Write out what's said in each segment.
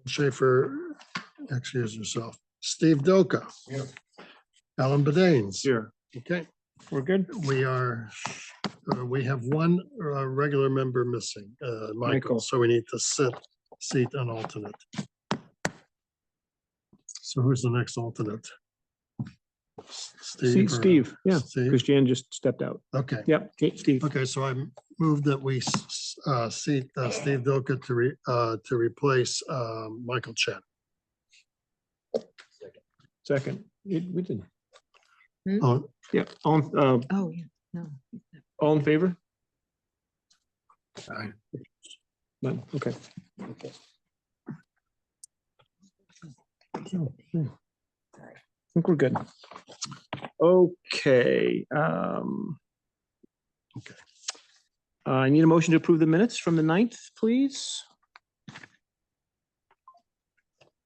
Schaefer, excuse yourself. Steve Doka. Here. Alan Bedaines. Here. Okay, We're good. we have one regular member missing, Michael, so we need to seat an alternate. So who's the next alternate? Steve. Steve, yeah, Steve? because Jan just stepped out. Okay. Yep, Steve. Okay, so I move that we seat Steve Doka to replace Michael Chen. Second. We did. Oh, Yeah. Oh, yeah, no. All in favor? Aye. None. Okay. I think we're good. Okay. Okay. I need a motion to approve the minutes from the 9th, please.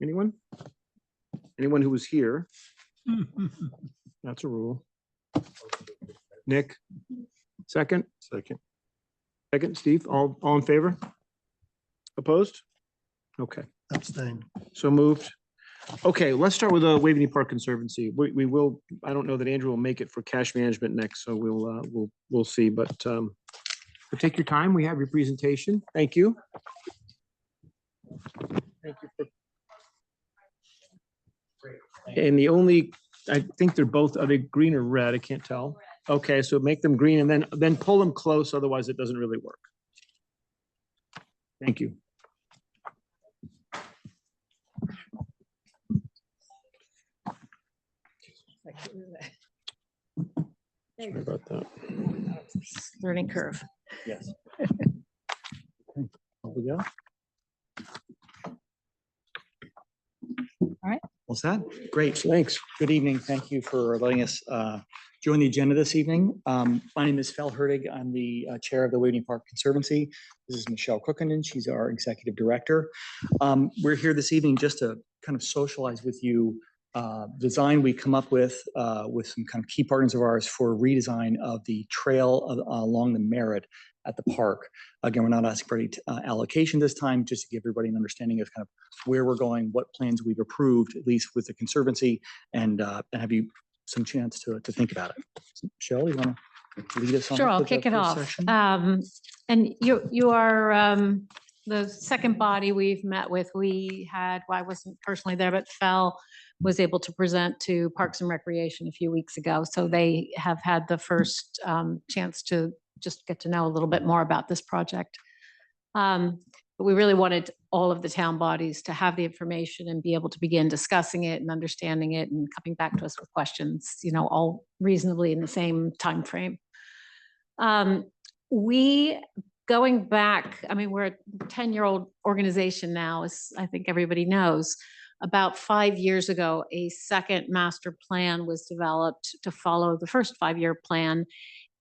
Anyone? Anyone who was here? That's a rule. Nick? Second? Second, Steve? All in favor? Opposed? Okay, Abstain. so moved. Okay, let's start with the Waveney Park Conservancy. We will, I don't know that Andrew will make it for cash management next, so we'll see, but take your time. We have your presentation. Thank you. Thank you. And the only, I think they're both, are they green or red? I can't tell. Okay, so make them green and then pull them close, otherwise it doesn't really work. Thank you. Sorry about that. Learning curve. Yes. We go. What's that? Great. Thanks. Good evening. Thank you for letting us join the agenda this evening. My name is Fel Hertig. I'm the chair of the Waveney Park Conservancy. This is Michelle Cookenden. She's our executive director. We're here this evening just to kind of socialize with you design we come up with some kind of key partners of ours for redesign of the trail along the Merritt at the park. Again, we're not asking for any allocation this time, just to give everybody an understanding of kind of where we're going, what plans we've approved, at least with the Conservancy, and have you some chance to think about it. So, Michelle, you want to lead us on? Sure, I'll kick it off. And you are the second body we've met with. We had, well, I wasn't personally there, but Fel was able to present to Parks and Recreation a few weeks ago. So they have had the first chance to just get to know a little bit more about this project. But we really wanted all of the town bodies to have the information and be able to begin discussing it and understanding it and coming back to us with questions, you know, all reasonably in the same time frame. We, going back, I mean, we're a 10-year-old organization now, as I think everybody knows. About 5 years ago, a second master plan was developed to follow the first 5-year plan.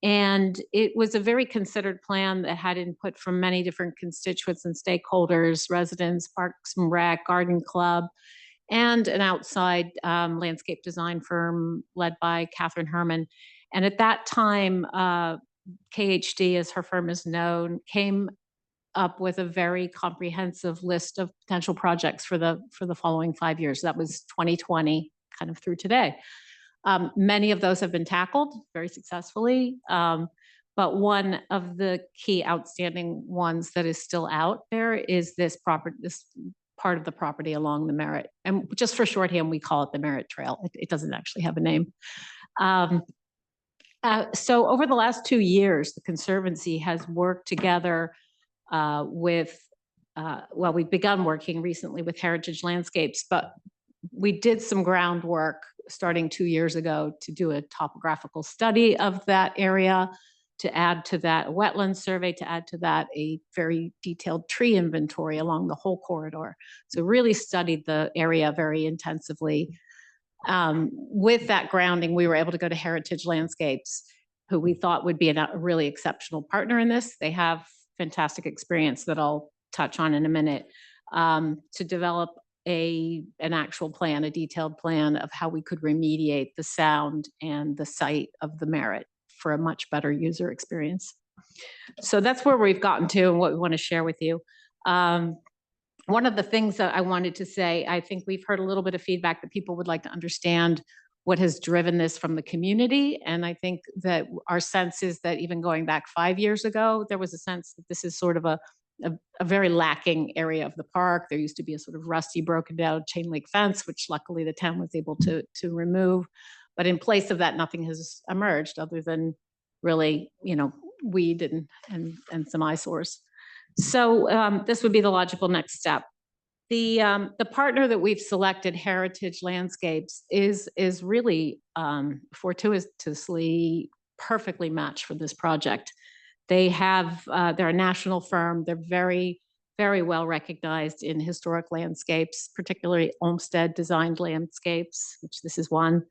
And it was a very considered plan that had input from many different constituents and stakeholders, residents, Parks and Rec, Garden Club, and an outside landscape design firm led by Catherine Herman. And at that time, KHD, as her firm is known, came up with a very comprehensive list of potential projects for the following 5 years. That was 2020, kind of through today. Many of those have been tackled very successfully, but one of the key outstanding ones that is still out there is this part of the property along the Merritt. And just for shorthand, we call it the Merritt Trail. It doesn't actually have a name. So over the last 2 years, the Conservancy has worked together with, well, we've begun working recently with Heritage Landscapes, but we did some groundwork starting 2 years ago to do a topographical study of that area, to add to that a wetland survey, to add to that a very detailed tree inventory along the whole corridor. So really studied the area very intensively. With that grounding, we were able to go to Heritage Landscapes, who we thought would be a really exceptional partner in this. They have fantastic experience that I'll touch on in a minute, to develop an actual plan, a detailed plan of how we could remediate the sound and the site of the Merritt for a much better user experience. So that's where we've gotten to and what we want to share with you. one of the things that I wanted to say, I think we've heard a little bit of feedback that people would like to understand what has driven this from the community. And I think that our sense is that even going back 5 years ago, there was a sense that this is sort of a very lacking area of the park. There used to be a sort of rusty, broken down chain link fence, which luckily the town was able to remove. But in place of that, nothing has emerged other than really, weed and some eyesores. So this would be the logical next step. The partner that we've selected, Heritage Landscapes, is really fortuitously perfectly matched for this project. They're a national firm. They're very, very well recognized in historic landscapes, particularly Olmsted designed landscapes, which this is one.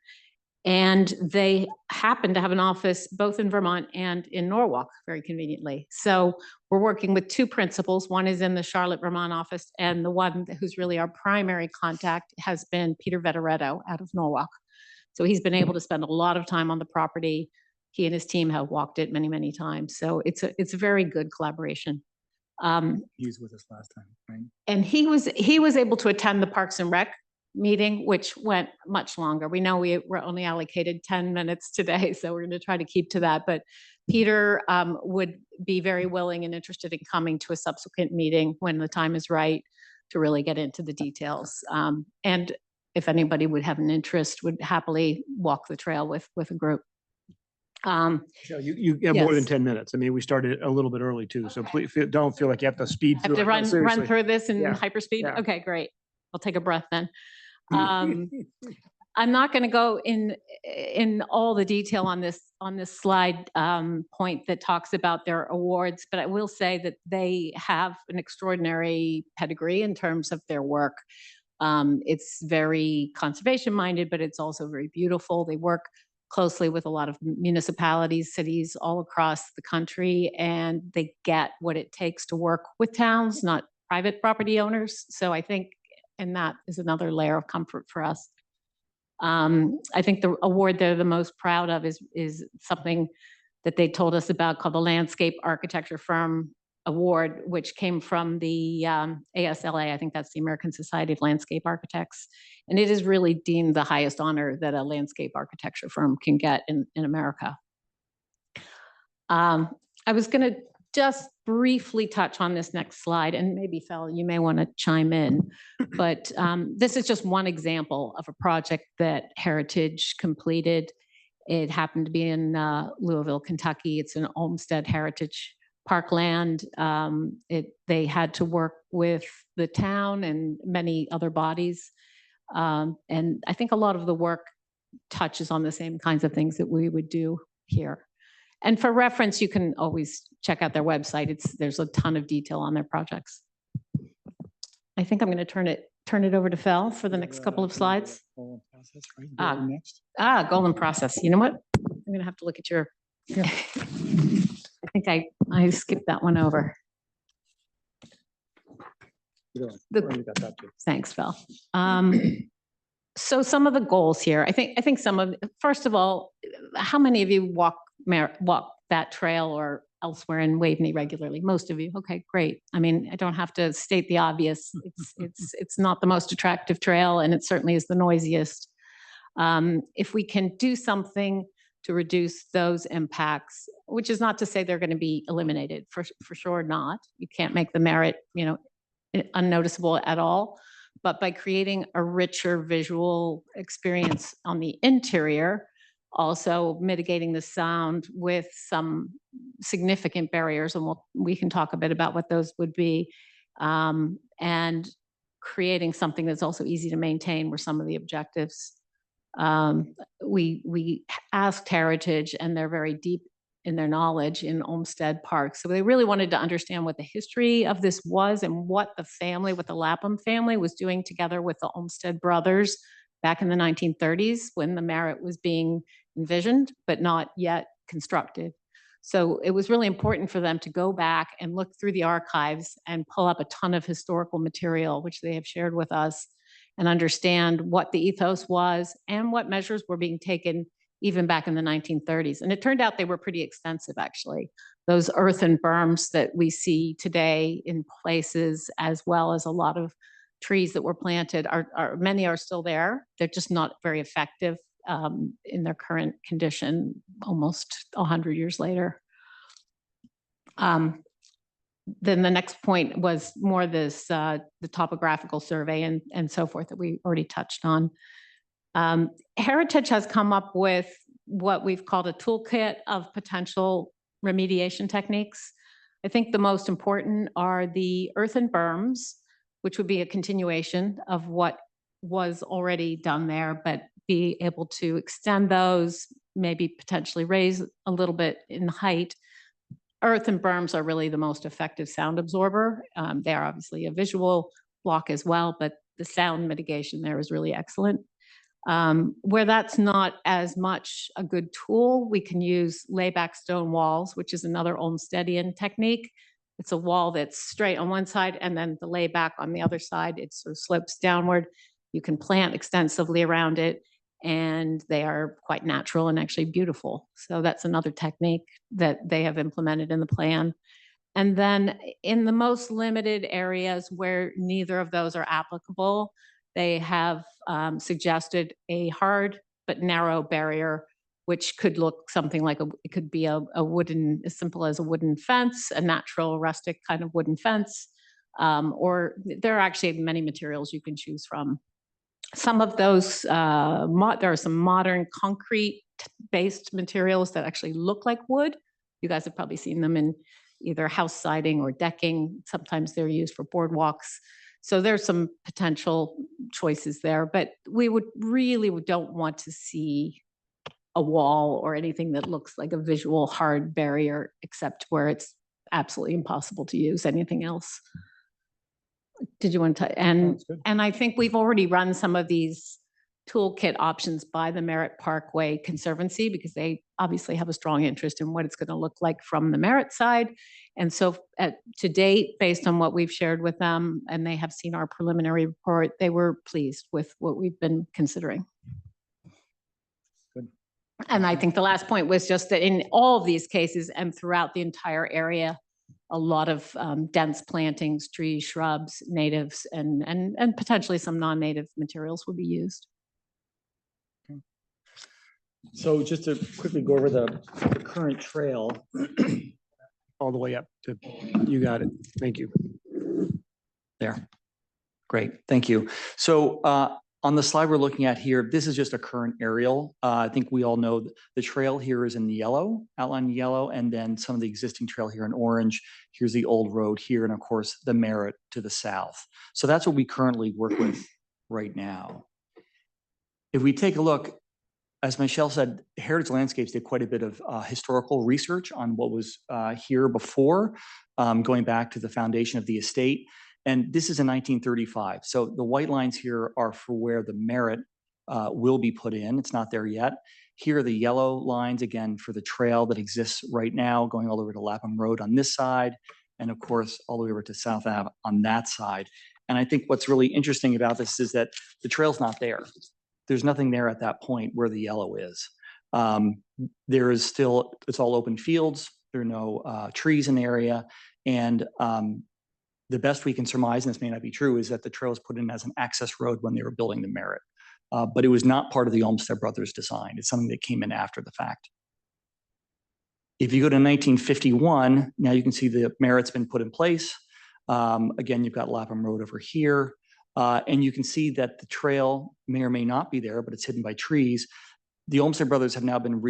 And they happen to have an office both in Vermont and in Norwalk, very conveniently. So we're working with two principals. One is in the Charlotte, Vermont office, and the one who's really our primary contact has been Peter Vetoretto out of Norwalk. So he's been able to spend a lot of time on the property. He and his team have walked it many, many times. So it's a very good collaboration. He was with us last time, right? And he was able to attend the Parks and Rec meeting, which went much longer. We know we were only allocated 10 minutes today, so we're going to try to keep to that. But Peter would be very willing and interested in coming to a subsequent meeting when the time is right to really get into the details. And if anybody would have an interest, would happily walk the trail with a group. You have more than Yes. 10 minutes. I mean, we started a little bit early too, so please don't feel like you have to speed Have through to it. No, run seriously. through this in Yeah, hyperspeed? yeah. Okay, great. I'll take a breath then. I'm not going to go in all the detail on this slide point that talks about their awards, but I will say that they have an extraordinary pedigree in terms of their work. It's very conservation minded, but it's also very beautiful. They work closely with a lot of municipalities, cities all across the country, and they get what it takes to work with towns, not private property owners. So I think, and that is another layer of comfort for us. I think the award they're the most proud of is something that they told us about called the Landscape Architecture Firm Award, which came from the ASLA. I think that's the American Society of Landscape Architects. And it is really deemed the highest honor that a landscape architecture firm can get in America. I was going to just briefly touch on this next slide, and maybe Phil, you may want to chime in, but this is just one example of a project that Heritage completed. It happened to be in Louisville, Kentucky. It's an Olmsted Heritage Parkland. They had to work with the town and many other bodies. And I think a lot of the work touches on the same kinds of things that we would do here. And for reference, you can always check out their website. There's a ton of detail on their projects. I think I'm going to turn it over to Phil for the next couple of slides. Golden process. You know what? I'm going to have to look at your. I think I skipped that one over. Thanks, Phil. So some of the goals here, I think first of all, how many of you walk that trail or elsewhere in Waveney regularly? Most of you. Okay, great. I mean, I don't have to state the obvious. It's not the most attractive trail, and it certainly is the noisiest. If we can do something to reduce those impacts, which is not to say they're going to be eliminated, for sure not. You can't make the merit, unnoticeable at all. But by creating a richer visual experience on the interior, also mitigating the sound with some significant barriers, and we can talk a bit about what those would be, and creating something that's also easy to maintain were some of the objectives. We asked Heritage, and they're very deep in their knowledge in Olmsted Park. So they really wanted to understand what the history of this was and what the Lapham family was doing together with the Olmsted brothers back in the 1930s when the Merritt was being envisioned, but not yet constructed. So it was really important for them to go back and look through the archives and pull up a ton of historical material, which they have shared with us, and understand what the ethos was and what measures were being taken even back in the 1930s. And it turned out they were pretty extensive, actually. Those earthen berms that we see today in places, as well as a lot of trees that were planted, many are still there. They're just not very effective in their current condition almost 100 years later. Then the next point was more this, the topographical survey and so forth that we already touched on. Heritage has come up with what we've called a toolkit of potential remediation techniques. I think the most important are the earthen berms, which would be a continuation of what was already done there, but be able to extend those, maybe potentially raise a little bit in height. Earthen berms are really the most effective sound absorber. They are obviously a visual block as well, but the sound mitigation there is really excellent. Where that's not as much a good tool, we can use layback stone walls, which is another Olmstedian technique. It's a wall that's straight on one side and then the layback on the other side, it sort of slopes downward. You can plant extensively around it and they are quite natural and actually beautiful. So that's another technique that they have implemented in the plan. And then in the most limited areas where neither of those are applicable, they have suggested a hard but narrow barrier, which could look something like it could be a wooden, as simple as a wooden fence, a natural rustic kind of wooden fence, or there are actually many materials you can choose from. Some of those, there are some modern concrete-based materials that actually look like wood. You guys have probably seen them in either house siding or decking. Sometimes they're used for boardwalks. So there's some potential choices there, but we don't want to see a wall or anything that looks like a visual hard barrier, except where it's absolutely impossible to use anything else. Did you want to, and I think we've already run some of these toolkit options by the Merritt Parkway Conservancy because they obviously have a strong interest in what it's going to look like from the Merritt side. And so to date, based on what we've shared with them, and they have seen our preliminary report, they were pleased with what we've been considering. Good. And I think the last point was just that in all of these cases and throughout the entire area, a lot of dense plantings, trees, shrubs, natives, and potentially some non-native materials will be used. So just to quickly go over the current trail. All the way up to, you got it. Thank you. There. Great, thank you. So on the slide we're looking at here, this is just a current aerial. I think we all know the trail here is in yellow, outlined in yellow, and then some of the existing trail here in orange. Here's the old road here, and of course the Merritt to the south. So that's what we currently work with right now. If we take a look, as Michelle said, Heritage Landscapes did quite a bit of historical research on what was here before, going back to the foundation of the estate. And this is in 1935. So the white lines here are for where the Merritt will be put in. It's not there yet. Here are the yellow lines, again, for the trail that exists right now, going all the way to Lapham Road on this side, and of course, all the way over to South Ave on that side. And I think what's really interesting about this is that the trail's not there. There's nothing there at that point where the yellow is. There is still, it's all open fields. There are no trees in the area. And the best we can surmise, and this may not be true, is that the trail was put in as an access road when they were building the Merritt. But it was not part of the Olmsted Brothers design. It's something that came in after the fact. If you go to 1951, now you can see the Merritt's been put in place. Again, you've got Lapham Road over here. And you can see that the trail may or may not be there, but it's hidden by trees. The Olmsted Brothers have now been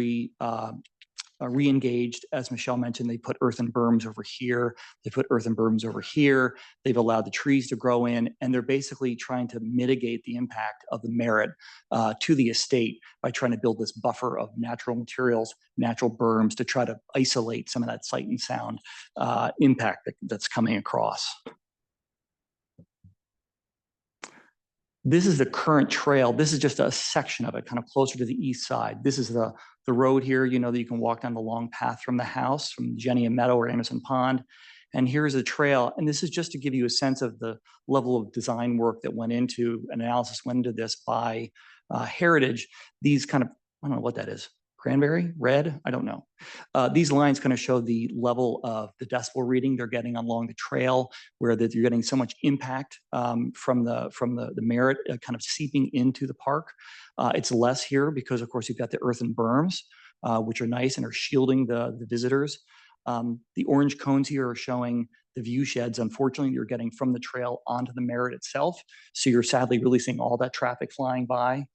re-engaged. As Michelle mentioned, they put earthen berms over here. They put earthen berms over here. They've allowed the trees to grow in, and they're basically trying to mitigate the impact of the Merritt to the estate by trying to build this buffer of natural materials, natural berms to try to isolate some of that sight and sound impact that's coming across. This is the current trail. This is just a section of it, kind of closer to the east side. This is the road here, you know, that you can walk down the long path from the house, from Jenny Meadow or Anderson Pond. And here's a trail. And this is just to give you a sense of the level of design work that went into, analysis went into this by Heritage. These kind of, I don't know what that is, cranberry, red, I don't know. These lines kind of show the level of the decibel reading they're getting along the trail, where that you're getting so much impact from the Merritt kind of seeping into the park. It's less here because, of course, you've got the earthen berms, which are nice and are shielding the visitors. The orange cones here are showing the view sheds. Unfortunately, you're getting from the trail onto the Merritt itself. So you're sadly really seeing all that traffic flying by.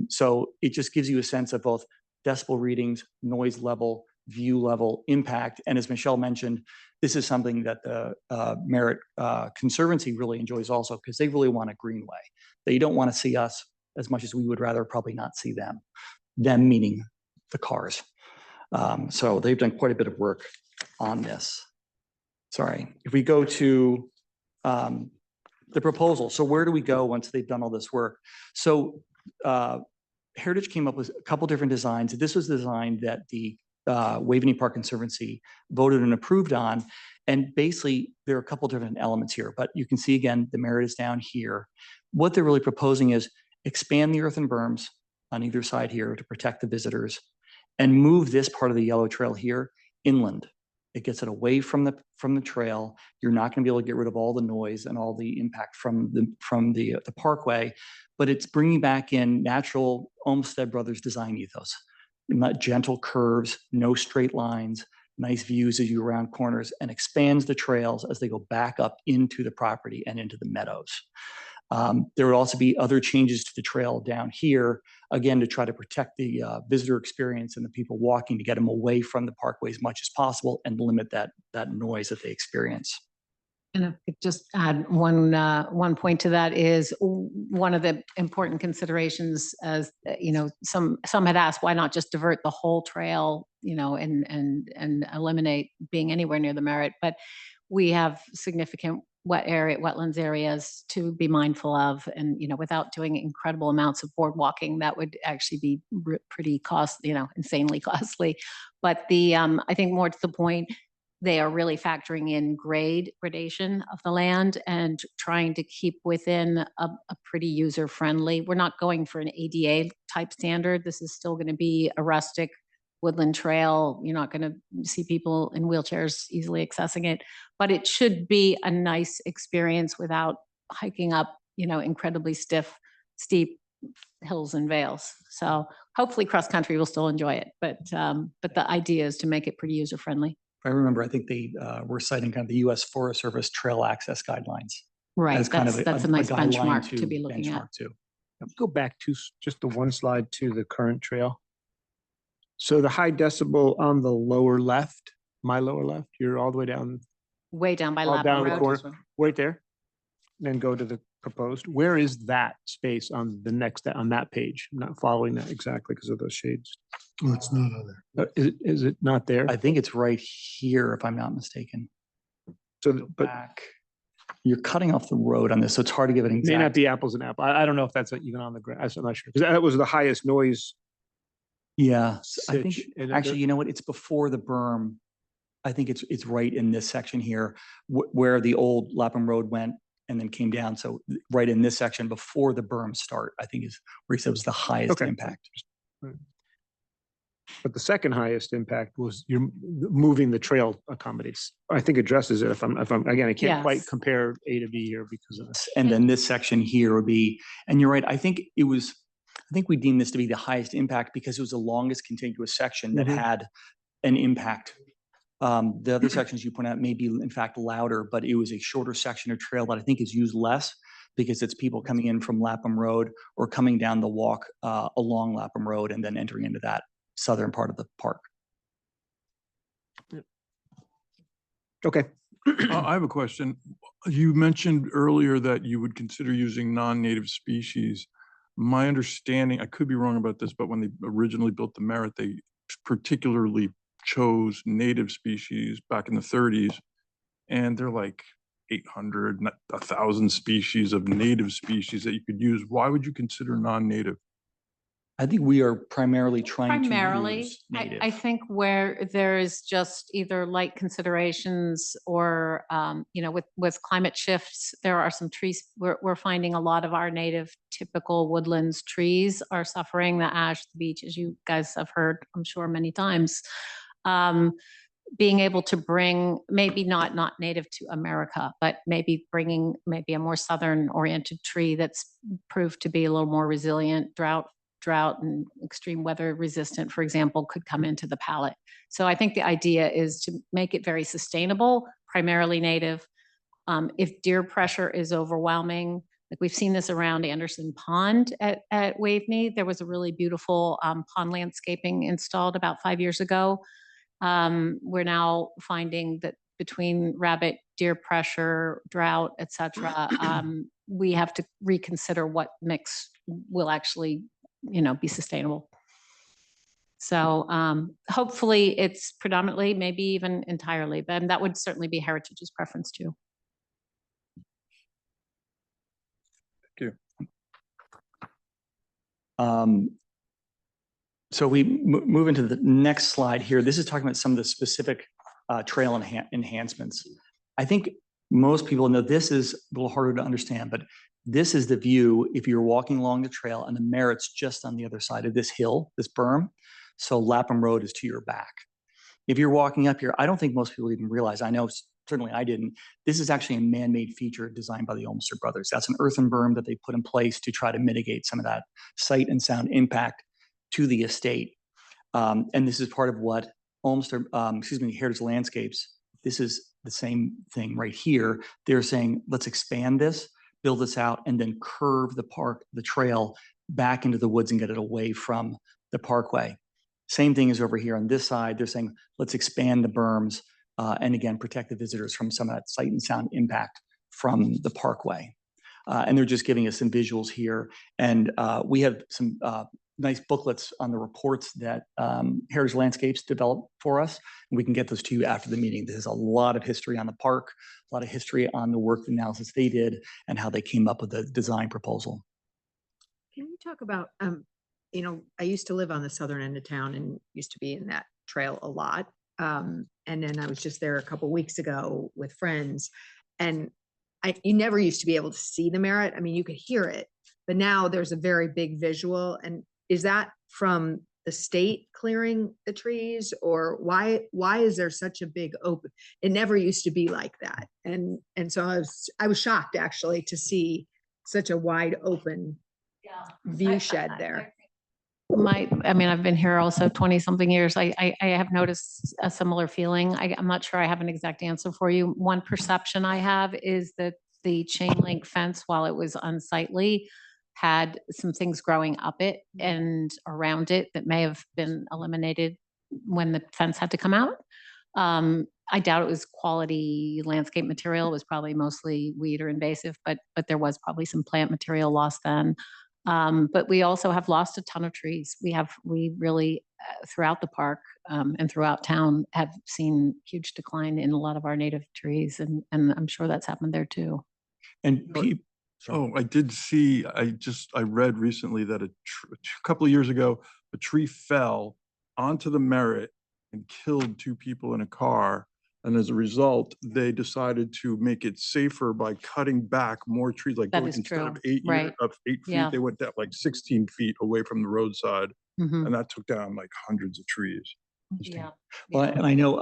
So it just gives you a sense of both decibel readings, noise level, view level, impact. And as Michelle mentioned, this is something that the Merritt Conservancy really enjoys also, because they really want a greenway. They don't want to see us as much as we would rather probably not see them. Them meaning the cars. So they've done quite a bit of work on this. Sorry, if we go to the proposal. So where do we go once they've done all this work? So Heritage came up with a couple different designs. This was the design that the Waveney Park Conservancy voted and approved on. And basically, there are a couple different elements here, but you can see again, the Merritt is down here. What they're really proposing is expand the earthen berms on either side here to protect the visitors and move this part of the yellow trail here inland. It gets it away from the trail. You're not going to be able to get rid of all the noise and all the impact from the parkway, but it's bringing back in natural Olmsted Brothers design ethos. Not gentle curves, no straight lines, nice views as you round corners, and expands the trails as they go back up into the property and into the meadows. There would also be other changes to the trail down here, again, to try to protect the visitor experience and the people walking, to get them away from the parkway as much as possible and limit that noise that they experience. And if I could just add one point to that is one of the important considerations, as you know, some had asked, why not just divert the whole trail, you know, and eliminate being anywhere near the Merritt? But we have significant wetlands areas to be mindful of, and you know, without doing incredible amounts of board walking, that would actually be pretty costly, you know, insanely costly. But I think more to the point, they are really factoring in gradation of the land and trying to keep within a pretty user-friendly. We're not going for an ADA type standard. This is still going to be a rustic woodland trail. You're not going to see people in wheelchairs easily accessing it, but it should be a nice experience without hiking up, you know, incredibly steep hills and vales. So hopefully cross country will still enjoy it, but the idea is to make it pretty user-friendly. I remember, I think they were citing kind of the U.S. Forest Service trail access guidelines. Right, as kind of that's a nice guideline benchmark to be looking at. benchmark too. Go back to just the one slide to the current trail. So the high decibel on the lower left, my lower left, you're all the way down, Way down by all down Lapham the Road. corner, right there. Then go to the proposed. Where is that space on the next, on that page? I'm not following that exactly because of those shades. Oh, it's not on there. Is it not there? I think it's right here, if I'm not mistaken. So, but Back. You're cutting off the road on this, so it's hard to give an may exact. not be apples and apples. I don't know if that's even on the ground. I'm not sure. Because that was the highest noise. Yeah, I think, sitch, and actually, you know what? It's before the berm. I think it's right in this section here where the old Lapham Road went and then came down. So right in this section before the berms start, I think is where he said was the highest Okay. impact. But the second highest impact was you're moving the trail accommodates. I think addresses it. If I'm again, I can't quite Yes. compare A to B here because of this. And then this section here would be, and you're right, I think we deemed this to be the highest impact because it was the longest contiguous section that Mhm. had an impact. The other sections you point out may be in fact louder, but it was a shorter section of trail that I think is used less because it's people coming in from Lapham Road or coming down the walk along Lapham Road and then entering into that southern part of the park. Okay. I have a question. You mentioned earlier that you would consider using non-native species. My understanding, I could be wrong about this, but when they originally built the Merritt, they particularly chose native species back in the 30s. And they're like 800, 1,000 species of native species that you could use. Why would you consider non-native? I think we are primarily trying to Primarily, use I native. think where there is just either light considerations or, with climate shifts, there are some trees, we're finding a lot of our native typical woodlands trees are suffering the ash, the beech, as you guys have heard, I'm sure many times. Being able to bring, maybe not native to America, but maybe bringing maybe a more southern oriented tree that's proved to be a little more resilient, drought and extreme weather resistant, for example, could come into the palette. So I think the idea is to make it very sustainable, primarily native. If deer pressure is overwhelming, like we've seen this around Anderson Pond at Waveney, there was a really beautiful pond landscaping installed about 5 years ago. We're now finding that between rabbit, deer pressure, drought, et cetera, we have to reconsider what mix will actually be sustainable. So hopefully it's predominantly, maybe even entirely, but that would certainly be Heritage's preference too. Thank you. So we move into the next slide here. This is talking about some of the specific trail enhancements. I think most people know this is a little harder to understand, but this is the view if you're walking along the trail and the Merit's just on the other side of this hill, this berm. So Lapham Road is to your back. If you're walking up here, I don't think most people even realize, I know certainly I didn't, this is actually a man-made feature designed by the Olmsted brothers. That's an earthen berm that they put in place to try to mitigate some of that sight and sound impact to the estate. And this is part of what Heritage Landscapes, this is the same thing right here. They're saying, let's expand this, build this out, and then curve the trail back into the woods and get it away from the parkway. Same thing is over here on this side. They're saying, let's expand the berms and again, protect the visitors from some of that sight and sound impact from the parkway. And they're just giving us some visuals here. And we have some nice booklets on the reports that Heritage Landscapes developed for us. And we can get those to you after the meeting. There's a lot of history on the park, a lot of history on the work analysis they did and how they came up with the design proposal. Can you talk about, I used to live on the southern end of town and used to be in that trail a lot. And then I was just there a couple weeks ago with friends, and you never used to be able to see the Merit. I mean, you could hear it, but now there's a very big visual. And is that from the state clearing the trees, or why is there such a big open? It never used to be like that. And so I was shocked actually to see such a wide open view shed there. I've been here also 20 something years. I have noticed a similar feeling. I'm not sure I have an exact answer for you. One perception I have is that the chain link fence, while it was unsightly, had some things growing up it and around it that may have been eliminated when the fence had to come out. I doubt it was quality landscape material. It was probably mostly weed or invasive, but there was probably some plant material lost then. But we also have lost a ton of trees. We really, throughout the park and throughout town, have seen huge decline in a lot of our native trees. And I'm sure that's happened there too. And I did see, I read recently that a couple of years ago, a tree fell onto the Merit and killed 2 people in a car. And as a result, they decided to make it safer by cutting back more trees. Like That is instead true. of 8 Right. feet, Yeah. they went down like 16 feet away from the roadside. Mhm. And that took down like hundreds of trees. Yeah. well, and I know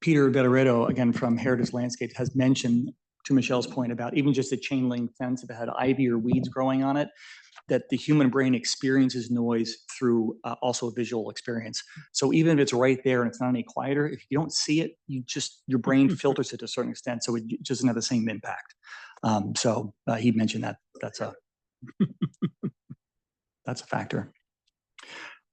Peter Vetteretto, again, from Heritage Landscapes, has mentioned, to Michelle's point about even just a chain link fence, if it had ivy or weeds growing on it, that the human brain experiences noise through also a visual experience. So even if it's right there and it's not any quieter, if you don't see it, your brain filters it to a certain extent, so it just doesn't have the same impact. So he mentioned that that's a factor.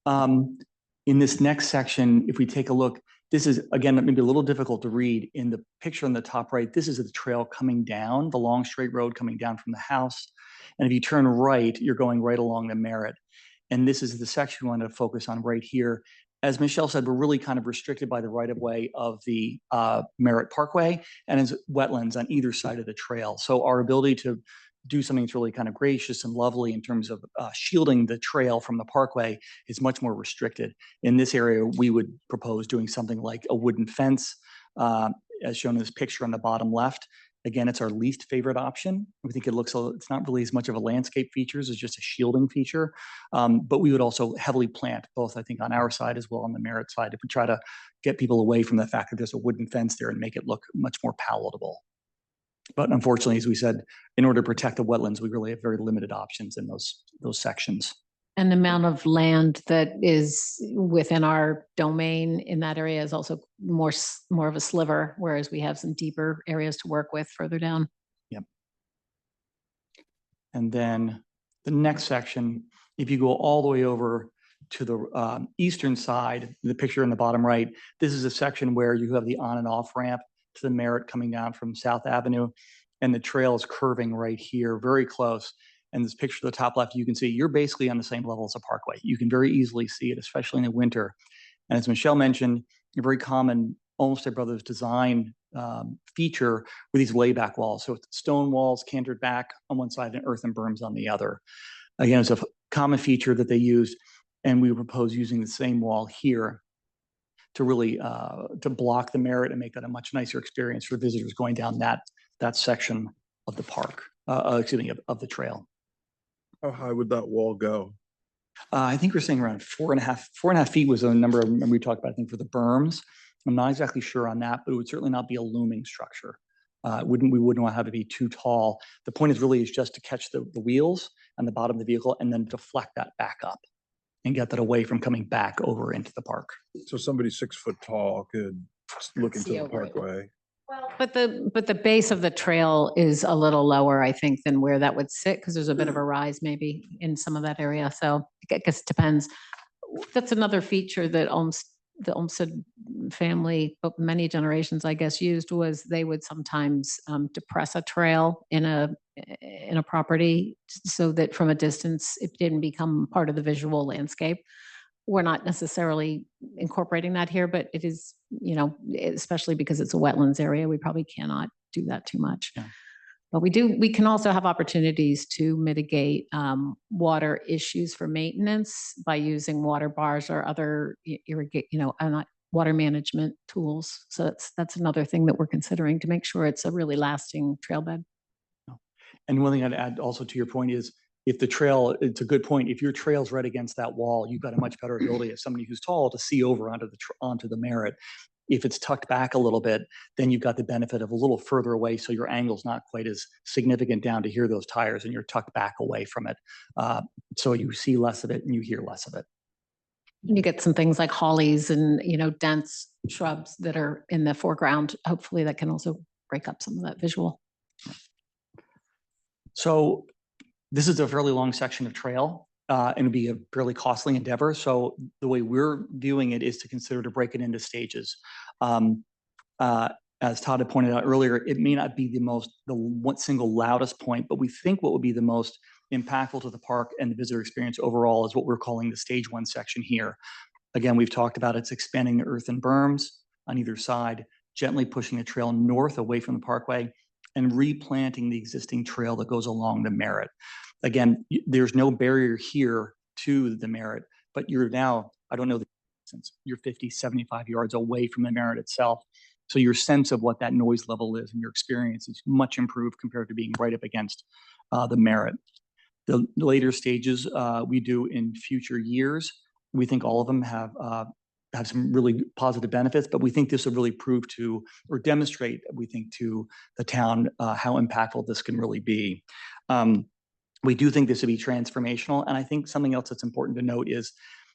In this next section, if we take a look, this is, again, maybe a little difficult to read. In the picture on the top right, this is the trail coming down, the long straight road coming down from the house. And if you turn right, you're going right along the Merit. And this is the section we want to focus on right here. As Michelle said, we're really kind of restricted by the right-of-way of the Merit Parkway and its wetlands on either side of the trail. So our ability to do something that's really kind of gracious and lovely in terms of shielding the trail from the parkway is much more restricted. In this area, we would propose doing something like a wooden fence, as shown in this picture on the bottom left. Again, it's our least favorite option. We think it's not really as much of a landscape features as just a shielding feature. But we would also heavily plant both, I think, on our side as well on the Merritt side, if we try to get people away from the fact that there's a wooden fence there and make it look much more palatable. But unfortunately, as we said, in order to protect the wetlands, we really have very limited options in those sections. And the amount of land that is within our domain in that area is also more of a sliver, whereas we have some deeper areas to work with further down. Yep. And then the next section, if you go all the way over to the eastern side, the picture in the bottom right, this is a section where you have the on and off ramp to the Merritt coming down from South Avenue, and the trail is curving right here, very close. And this picture to the top left, you can see you're basically on the same level as a parkway. You can very easily see it, especially in the winter. And as Michelle mentioned, a very common Olmsted Brothers design feature were these layback walls. So it's stone walls cantered back on one side and earthen berms on the other. Again, it's a common feature that they used, and we propose using the same wall here to really to block the Merritt and make that a much nicer experience for visitors going down that section of the park, excuse me, of the trail. How high would that wall go? I think we're saying around 4.5 feet was a number we talked about, I think, for the berms. I'm not exactly sure on that, but it would certainly not be a looming structure. We wouldn't want to have it be too tall. The point is really just to catch the wheels and the bottom of the vehicle and then deflect that back up and get that away from coming back over into the park. So somebody 6 foot tall could look into See the over it. parkway. But the base of the trail is a little lower, I think, than where that would sit, because there's a bit of a rise maybe in some of that area. So I guess it depends. That's another feature that the Olmsted family, but many generations, I guess, used was they would sometimes depress a trail in a property so that from a distance it didn't become part of the visual landscape. We're not necessarily incorporating that here, but it is, especially because it's a wetlands area, we probably cannot do that too much. Yeah. But we can also have opportunities to mitigate water issues for maintenance by using water bars or other water management tools. So that's another thing that we're considering to make sure it's a really lasting trail bed. And one thing I'd add also to your point is, if the trail, it's a good point, if your trail's right against that wall, you've got a much better ability as somebody who's tall to see over onto the Merritt. If it's tucked back a little bit, then you've got the benefit of a little further away, so your angle's not quite as significant down to hear those tires, and you're tucked back away from it. So you see less of it and you hear less of it. You get some things like hollies and, dense shrubs that are in the foreground. Hopefully that can also break up some of that visual. So this is a fairly long section of trail, and it'd be a fairly costly endeavor. So the way we're viewing it is to consider to break it into stages. As Todd had pointed out earlier, it may not be the one single loudest point, but we think what would be the most impactful to the park and the visitor experience overall is what we're calling the stage 1 section here. Again, we've talked about it's expanding the earthen berms on either side, gently pushing the trail north away from the parkway, and replanting the existing trail that goes along the Merritt. Again, there's no barrier here to the Merritt, but you're now, I don't know the distance, you're 50, 75 yards away from the Merritt itself. So your sense of what that noise level is and your experience is much improved compared to being right up against the Merritt. The later stages we do in future years, we think all of them have some really positive benefits, but we think this will really prove to, or demonstrate, we think, to the town how impactful this can really be. We do think this would be transformational. And I think something else that's important to note is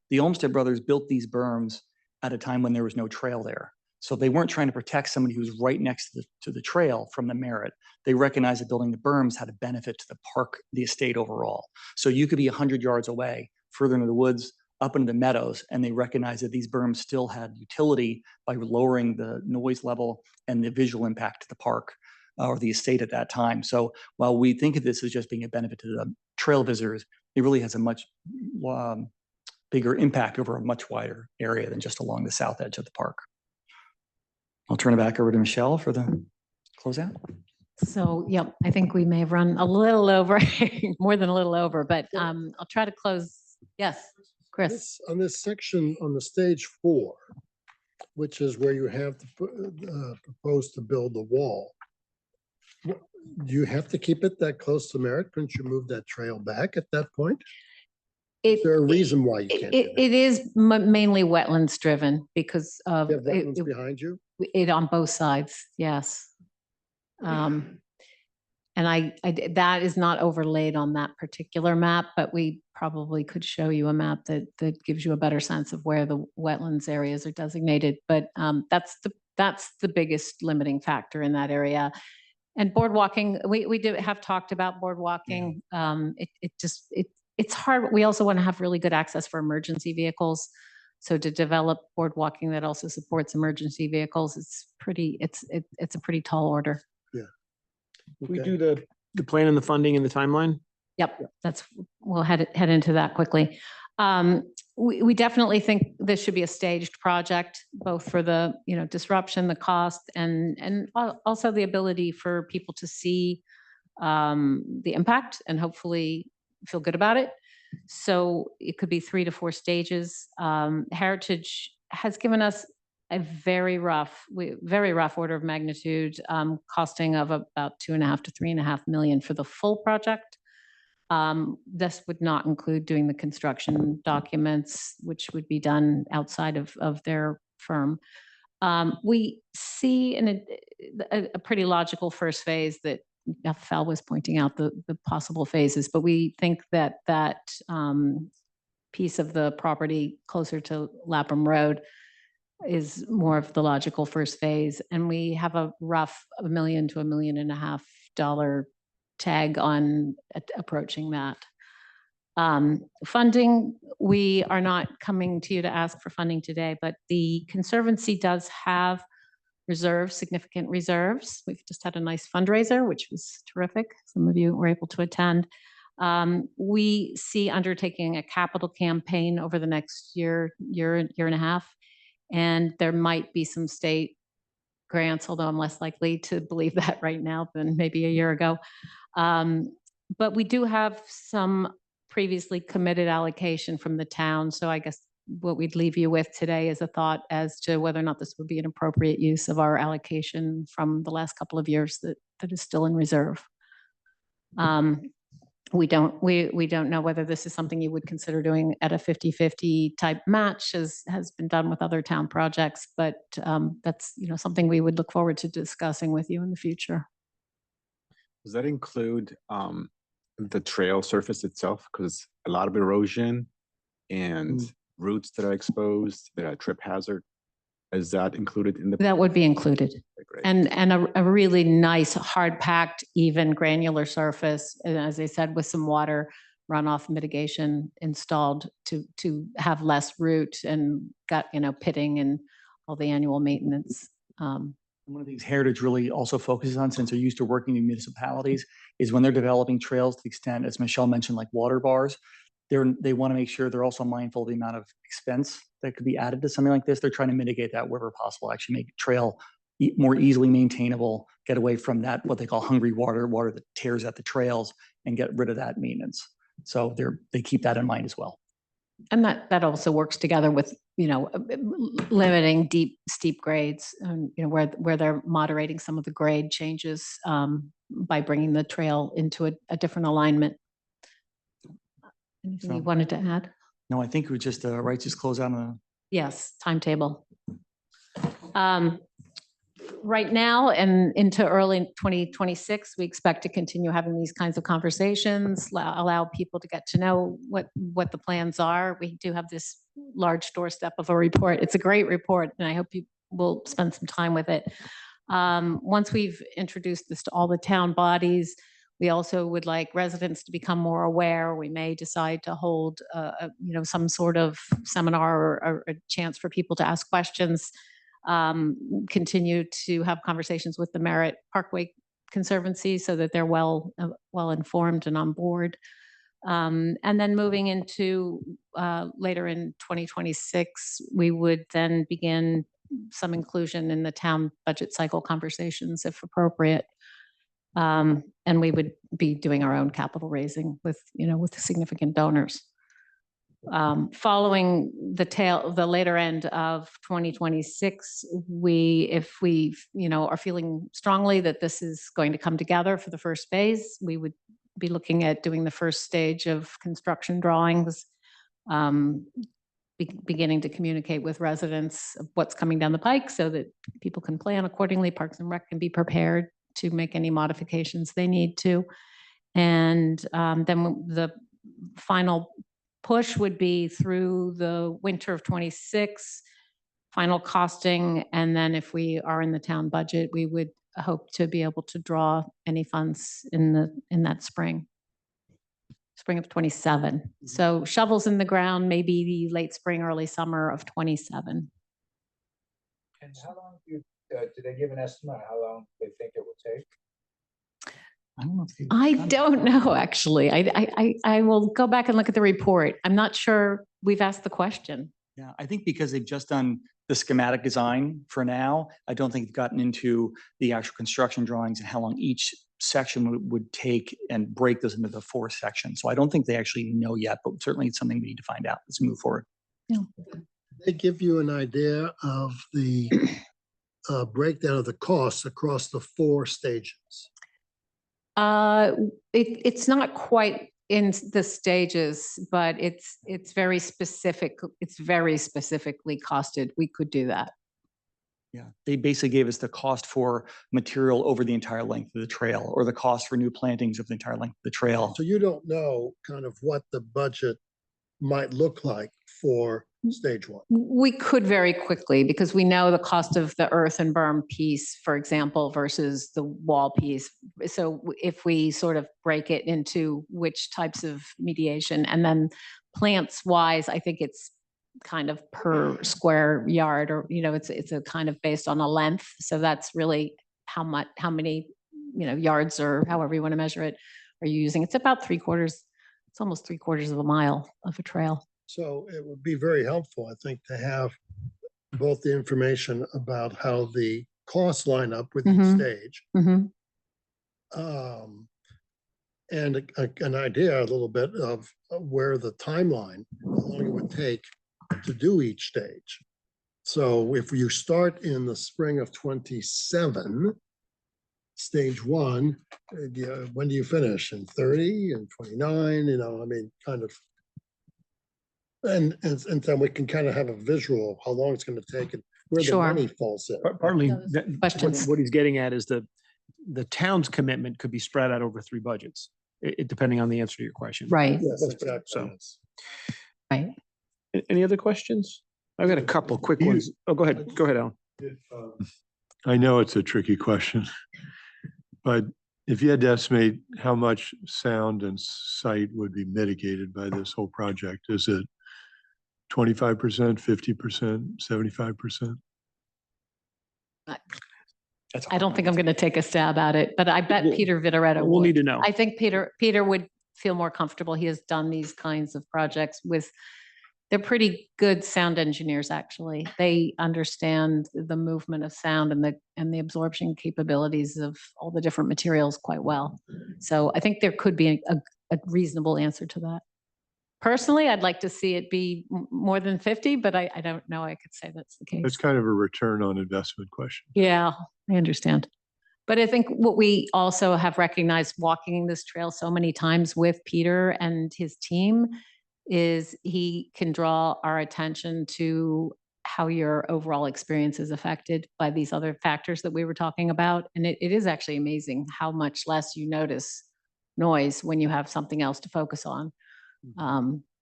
the Olmsted Brothers built these berms at a time when there was no trail there. So they weren't trying to protect somebody who's right next to the trail from the Merritt. They recognized that building the berms had a benefit to the park, the estate overall. So you could be 100 yards away, further into the woods, up into the meadows, and they recognized that these berms still had utility by lowering the noise level and the visual impact to the park or the estate at that time. So while we think of this as just being a benefit to the trail visitors, it really has a much bigger impact over a much wider area than just along the south edge of the park. I'll turn it back over to Michelle for the closeout. So, yep, I think we may have run a little over, more than a little over, but I'll try to close. Yes, Chris. On this section on the stage 4, which is where you have to propose to build the wall. Do you have to keep it that close to Merritt? Couldn't you move that trail back at that point? Is there a reason why you can't do that? It is mainly wetlands driven because of You have wetlands behind you? it on both sides, yes. And that is not overlaid on that particular map, but we probably could show you a map that gives you a better sense of where the wetlands areas are designated. But that's the biggest limiting factor in that area. And boardwalking, we have talked about boardwalking. It's hard. We also want to have really good access for emergency vehicles. So to develop boardwalking that also supports emergency vehicles, it's a pretty tall order. We Okay. do the plan and the funding and the timeline. Yep, we'll head into that quickly. We definitely think this should be a staged project, both for the, disruption, the cost, and also the ability for people to see the impact and hopefully feel good about it. So it could be 3 to 4 stages. Heritage has given us a very rough order of magnitude, costing of about 2.5 to 3.5 million for the full project. This would not include doing the construction documents, which would be done outside of their firm. We see in a pretty logical first phase that Fel was pointing out the possible phases, but we think that piece of the property closer to Lapham Road is more of the logical first phase. And we have a rough $1 million to $1.5 million tag on approaching that. Funding, we are not coming to you to ask for funding today, but the Conservancy does have significant reserves. We've just had a nice fundraiser, which was terrific. Some of you were able to attend. We see undertaking a capital campaign over the next year and a half, and there might be some state grants, although I'm less likely to believe that right now than maybe a year ago. But we do have some previously committed allocation from the town. So I guess what we'd leave you with today is a thought as to whether or not this would be an appropriate use of our allocation from the last couple of years that is still in reserve. We don't know whether this is something you would consider doing at a 50-50 type match, as has been done with other town projects, but that's something we would look forward to discussing with you in the future. Does that include the trail surface itself? Because a lot of erosion and roots that are exposed, that are trip hazard. Is that included in the? That would be included. Okay, great. And a really nice, hard-packed, even granular surface, and as I said, with some water runoff mitigation installed to have less root and pitting and all the annual maintenance. One of these Heritage really also focuses on, since they're used to working in municipalities, is when they're developing trails, to the extent, as Michelle mentioned, like water bars, they want to make sure they're also mindful of the amount of expense that could be added to something like this. They're trying to mitigate that wherever possible, actually make a trail more easily maintainable, get away from that, what they call hungry water that tears at the trails, and get rid of that maintenance. So they keep that in mind as well. And that also works together with, limiting steep grades, where they're moderating some of the grade changes by bringing the trail into a different alignment. Anything you wanted to add? No, I think we just just close out on Yes, timetable. Right now and into early 2026, we expect to continue having these kinds of conversations, allow people to get to know what the plans are. We do have this large doorstep of a report. It's a great report, and I hope you will spend some time with it. Once we've introduced this to all the town bodies, we also would like residents to become more aware. We may decide to hold, some sort of seminar or a chance for people to ask questions. Continue to have conversations with the Merritt Parkway Conservancy so that they're well informed and on board. And then moving into later in 2026, we would then begin some inclusion in the town budget cycle conversations if appropriate. And we would be doing our own capital raising with, with significant donors. Following the later end of 2026, if we, are feeling strongly that this is going to come together for the first phase, we would be looking at doing the first stage of construction drawings, beginning to communicate with residents of what's coming down the pike so that people can plan accordingly. Parks and Rec can be prepared to make any modifications they need to. And then the final push would be through the winter of 26, final costing. And then if we are in the town budget, we would hope to be able to draw any funds in that spring of 27. So shovels in the ground, maybe the late spring, early summer of 27. And how long do they give an estimate on how long they think it will take? I don't know if they- I don't know, actually. I will go back and look at the report. I'm not sure we've asked the question. Yeah, I think because they've just done the schematic design for now, I don't think they've gotten into the actual construction drawings and how long each section would take and break those into the 4 sections. So I don't think they actually know yet, but certainly it's something we need to find out as we move forward. They give you an idea of the breakdown of the costs across the 4 stages. It's not quite in the stages, but it's very specific. It's very specifically costed. We could do that. Yeah, they basically gave us the cost for material over the entire length of the trail, or the cost for new plantings of the entire length of the trail. So you don't know kind of what the budget might look like for stage 1. We could very quickly, because we know the cost of the earth and berm piece, for example, versus the wall piece. So if we sort of break it into which types of mediation, and then plants wise, I think it's kind of per square yard, or, it's a kind of based on a length. So that's really how many, yards, or however you want to measure it, are you using. It's about 3/4. It's almost 3/4 of a mile of a trail. So it would be very helpful, I think, to have both the information about how the costs line up with each stage. Mhm. And an idea a little bit of where the timeline, how long it would take to do each stage. So if you start in the spring of 27, stage 1, when do you finish? In 30 and 29, kind of. And then we can kind of have a visual of how long it's going to take and where the Sure. money falls in. Partly, Questions. what he's getting at is the town's commitment could be spread out over 3 budgets, depending on the answer to your question. Right, Yes, exactly. So. right. Any other questions? I've got a couple quick You- ones. Oh, go ahead, Alan. I know it's a tricky question, but if you had to estimate how much sound and sight would be mitigated by this whole project, is it 25%, 50%, 75%? I don't think I'm going to take a stab at it, but I bet Well, Peter Vitoretto We'll need would. to know. I think Peter would feel more comfortable. He has done these kinds of projects with, they're pretty good sound engineers, actually. They understand the movement of sound and the absorption capabilities of all the different materials quite well. So I think there could be a reasonable answer to that. Personally, I'd like to see it be more than 50, but I don't know. I could say that's the case. It's kind of a return on investment question. Yeah, I understand. But I think what we also have recognized walking this trail so many times with Peter and his team is he can draw our attention to how your overall experience is affected by these other factors that we were talking about. And it is actually amazing how much less you notice noise when you have something else to focus on.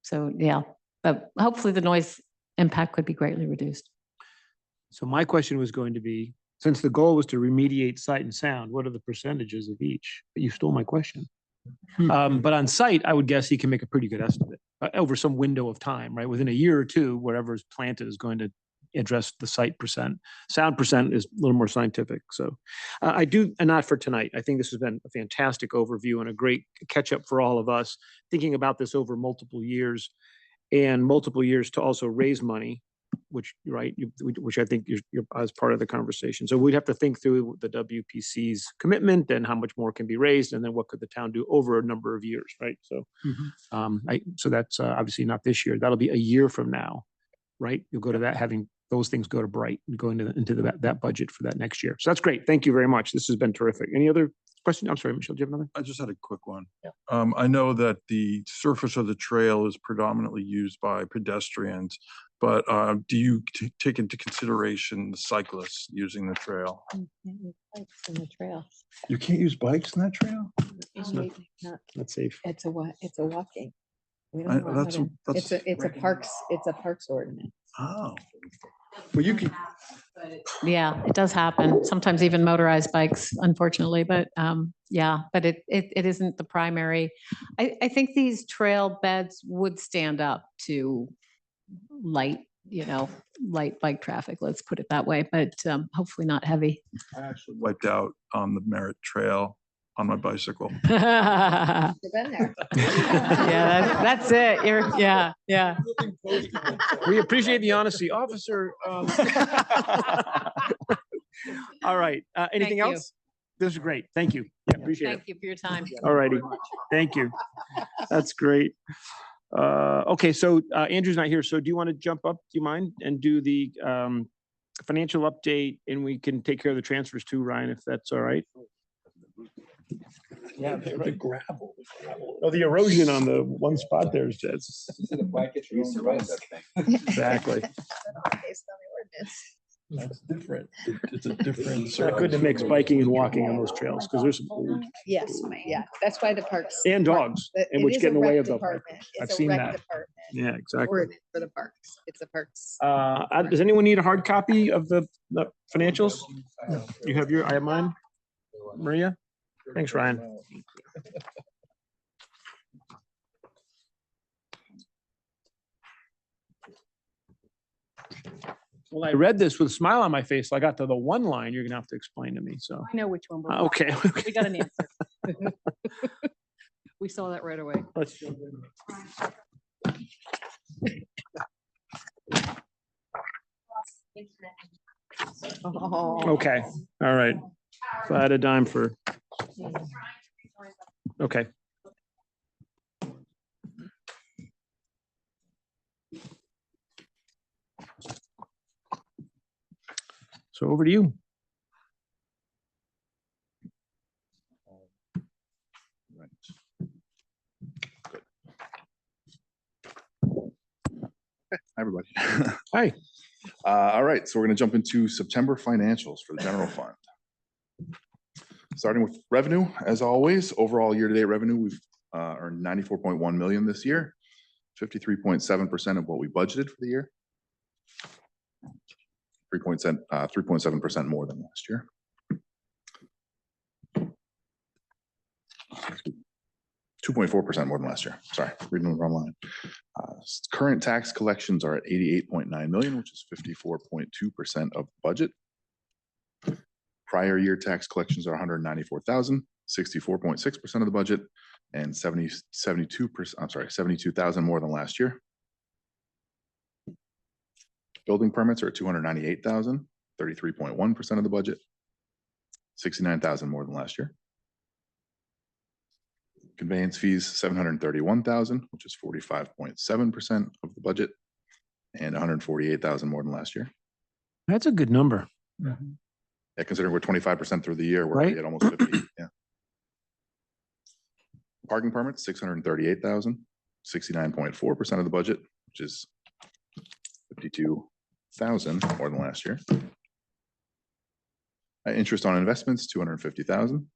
So yeah, but hopefully the noise impact could be greatly reduced. So my question was going to be, since the goal was to remediate sight and sound, what are the percentages of each? But you stole my question. But on site, I would guess he can make a pretty good estimate over some window of time, right? Within a year or two, whatever's planted is going to address the site percent. Sound percent is a little more scientific. So I do, and not for tonight. I think this has been a fantastic overview and a great catch up for all of us, thinking about this over multiple years and multiple years to also raise money which, right, which I think you're as part of the conversation. So we'd have to think through the WPC's commitment and how much more can be raised, and then what could the town do over a number of years, right? So, so that's obviously not this year. That'll be a year from now, right? You'll go to that, having those things go to Bright and go into that budget for that next year. So that's great. Thank you very much. This has been terrific. Any other question? I'm sorry, Michelle, do you have another? I just had a quick one. I know that the surface of the trail is predominantly used by pedestrians, but do you take into consideration the cyclists using the trail? In the trail. You can't use bikes in that trail? That's safe. It's a walking. We I- don't allow that's it. a- that's- It's a parks ordinance. Oh. Well, you can, Yeah, it does happen. Sometimes even motorized bikes, unfortunately, but yeah, but it isn't the primary. I think these trail beds would stand up to light, light bike traffic, let's put it that way, but hopefully not heavy. I actually wiped out on the Merritt Trail on my bicycle. Yeah, You've been there. that's it. Yeah. We appreciate the honesty, officer. All right, anything Thank you. else? This is great. Thank you. Yeah, appreciate it. Thank you for your time. All righty. Thank you. That's great. Okay, so Andrew's not here, so do you want to jump up? Do you mind? And do the financial update, and we can take care of the transfers too, Ryan, if that's all right? Yeah, the gravel. Oh, the erosion on the one spot there is just. Exactly. That's different. It's a different. It's not good to mix biking and walking on those trails, because there's some old Yes, yeah, that's why the parks. and dogs, and It which is get in a the way rec of the. department. I've It's a seen rec that. department Yeah, exactly. ordinance for the parks. It's a parks. Does anyone need a hard copy of the financials? You have I have mine. Maria? Thanks, Ryan. Well, I read this with a smile on my face. So I got to the one line you're gonna have to explain to me, so. I know which one. we're Okay. We got an answer. We saw that right away. Let's- Oh. Okay, all right. So I had a dime for. Okay. So over to you. Hi, everybody. Hi. All right, so we're going to jump into September financials for the general fund. Starting with revenue, as always, overall year-to-date revenue, we've earned 94.1 million this year, 53.7% of what we budgeted for the year. 3.7% more than last year. 2.4% more than last year. Sorry, reading the wrong line. Current tax collections are at 88.9 million, which is 54.2% of budget. Prior year tax collections are 194,000, 64.6% of the budget, and 72,000 more than last year. Building permits are at 298,000, 33.1% of the budget, 69,000 more than last year. Conveyance fees, 731,000, which is 45.7% of the budget, and 148,000 more than last year. That's a good number. Yeah, considering we're 25% through the year, we're already Right. at almost 50, yeah. Parking permits, 638,000, 69.4% of the budget, which is 52,000 more than last year. Interest on investments, 250,000.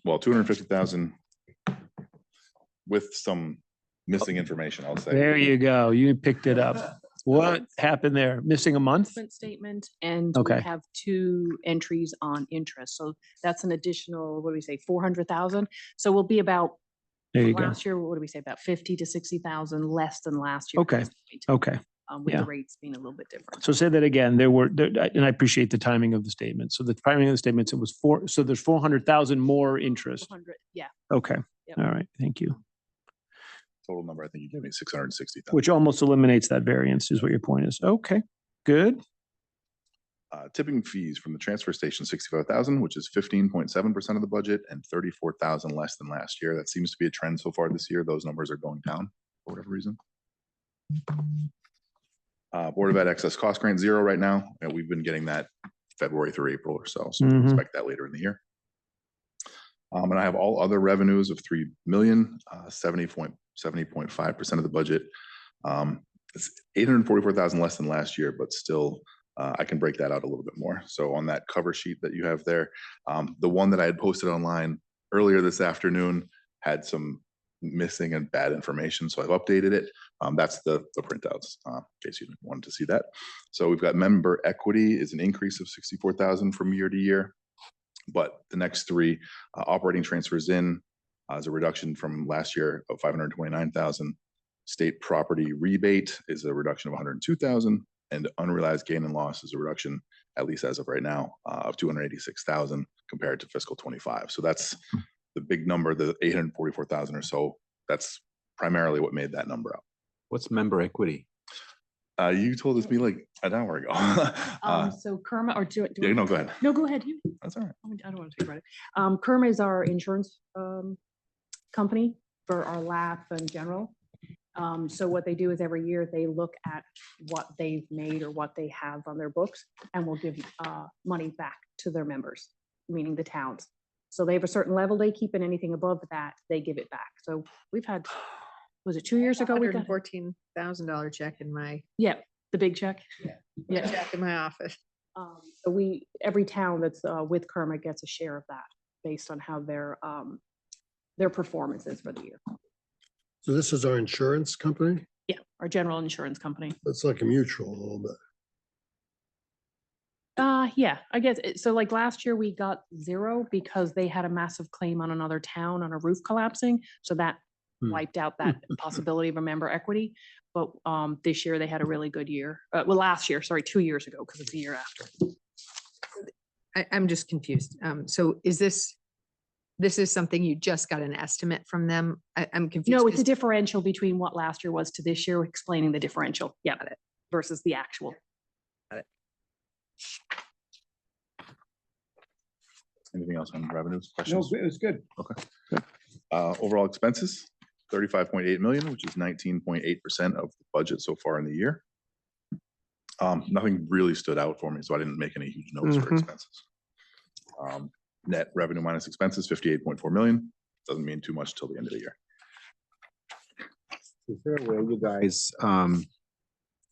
Well, 250,000 with some missing information, I'll say. There you go. You picked it up. What happened there? Missing a month? Statement, and Okay. we have 2 entries on interest. So that's an additional, what do we say, 400,000? So we'll be about, There you go. last year, what do we say, about 50 to 60,000 less than last year. at Okay. this point, Okay. With yeah. the rates being a little bit different. So say that again. And I appreciate the timing of the statement. So the timing of the statements, it was so there's 400,000 more interest. 400, yeah. Okay. Yep. All right. Thank you. total number I think you gave me 660,000. Which almost eliminates that variance is what your point is. Okay, good. Tipping fees from the transfer station, 65,000, which is 15.7% of the budget and 34,000 less than last year. That seems to be a trend so far this year. Those numbers are going down for whatever reason. Board of Ed excess cost grant 0 right now, and we've been getting that February through April or so. So we Mhm. expect that later in the year. And I have all other revenues of 3 million, 70.5% of the budget. It's 844,000 less than last year, but still, I can break that out a little bit more. So on that cover sheet that you have there, the one that I had posted online earlier this afternoon had some missing and bad information, so I've updated it. That's the printouts, in case you wanted to see that. So we've got member equity is an increase of 64,000 from year to year. But the next three, operating transfers in is a reduction from last year of 529,000. State property rebate is a reduction of 102,000, and unrealized gain and loss is a reduction, at least as of right now, of 286,000 compared to fiscal 25. So that's the big number, the 844,000 or so. That's primarily what made that number up. What's member equity? You told this me like an hour ago. So Kerma, or do Yeah, no, go ahead. No, go ahead. You. That's all right. I don't want to take credit. Kerma is our insurance company for our LAP and general. So what they do is every year they look at what they've made or what they have on their books and will give money back to their members, meaning the towns. So they have a certain level they keep, and anything above that, they give it back. So we've had, was it 2 years ago? We got $114,000 check in my, Yeah, the big check. yeah, check in my office. So every town that's with Kerma gets a share of that based on how their performance is for the year. So this is our insurance company? Yeah, our general insurance company. It's like a mutual a little bit. Yeah, I guess, so like last year we got 0 because they had a massive claim on another town on a roof collapsing. So that wiped out that possibility of a member equity. But this year they had a really good year. Well, last year, sorry, 2 years ago, because it's a year after. I'm just confused. So is this is something you just got an estimate from them? I'm confused. No, it's a because- differential between what last year was to this year, explaining the differential. Yeah, versus the actual. Anything else on revenues, questions? it was good. Overall expenses, 35.8 million, which is 19.8% of the budget so far in the year. Nothing really stood out for me, so I didn't make any huge notes for Mhm. expenses. Net revenue minus expenses, 58.4 million. Doesn't mean too much till the end of the year. Is there a way you guys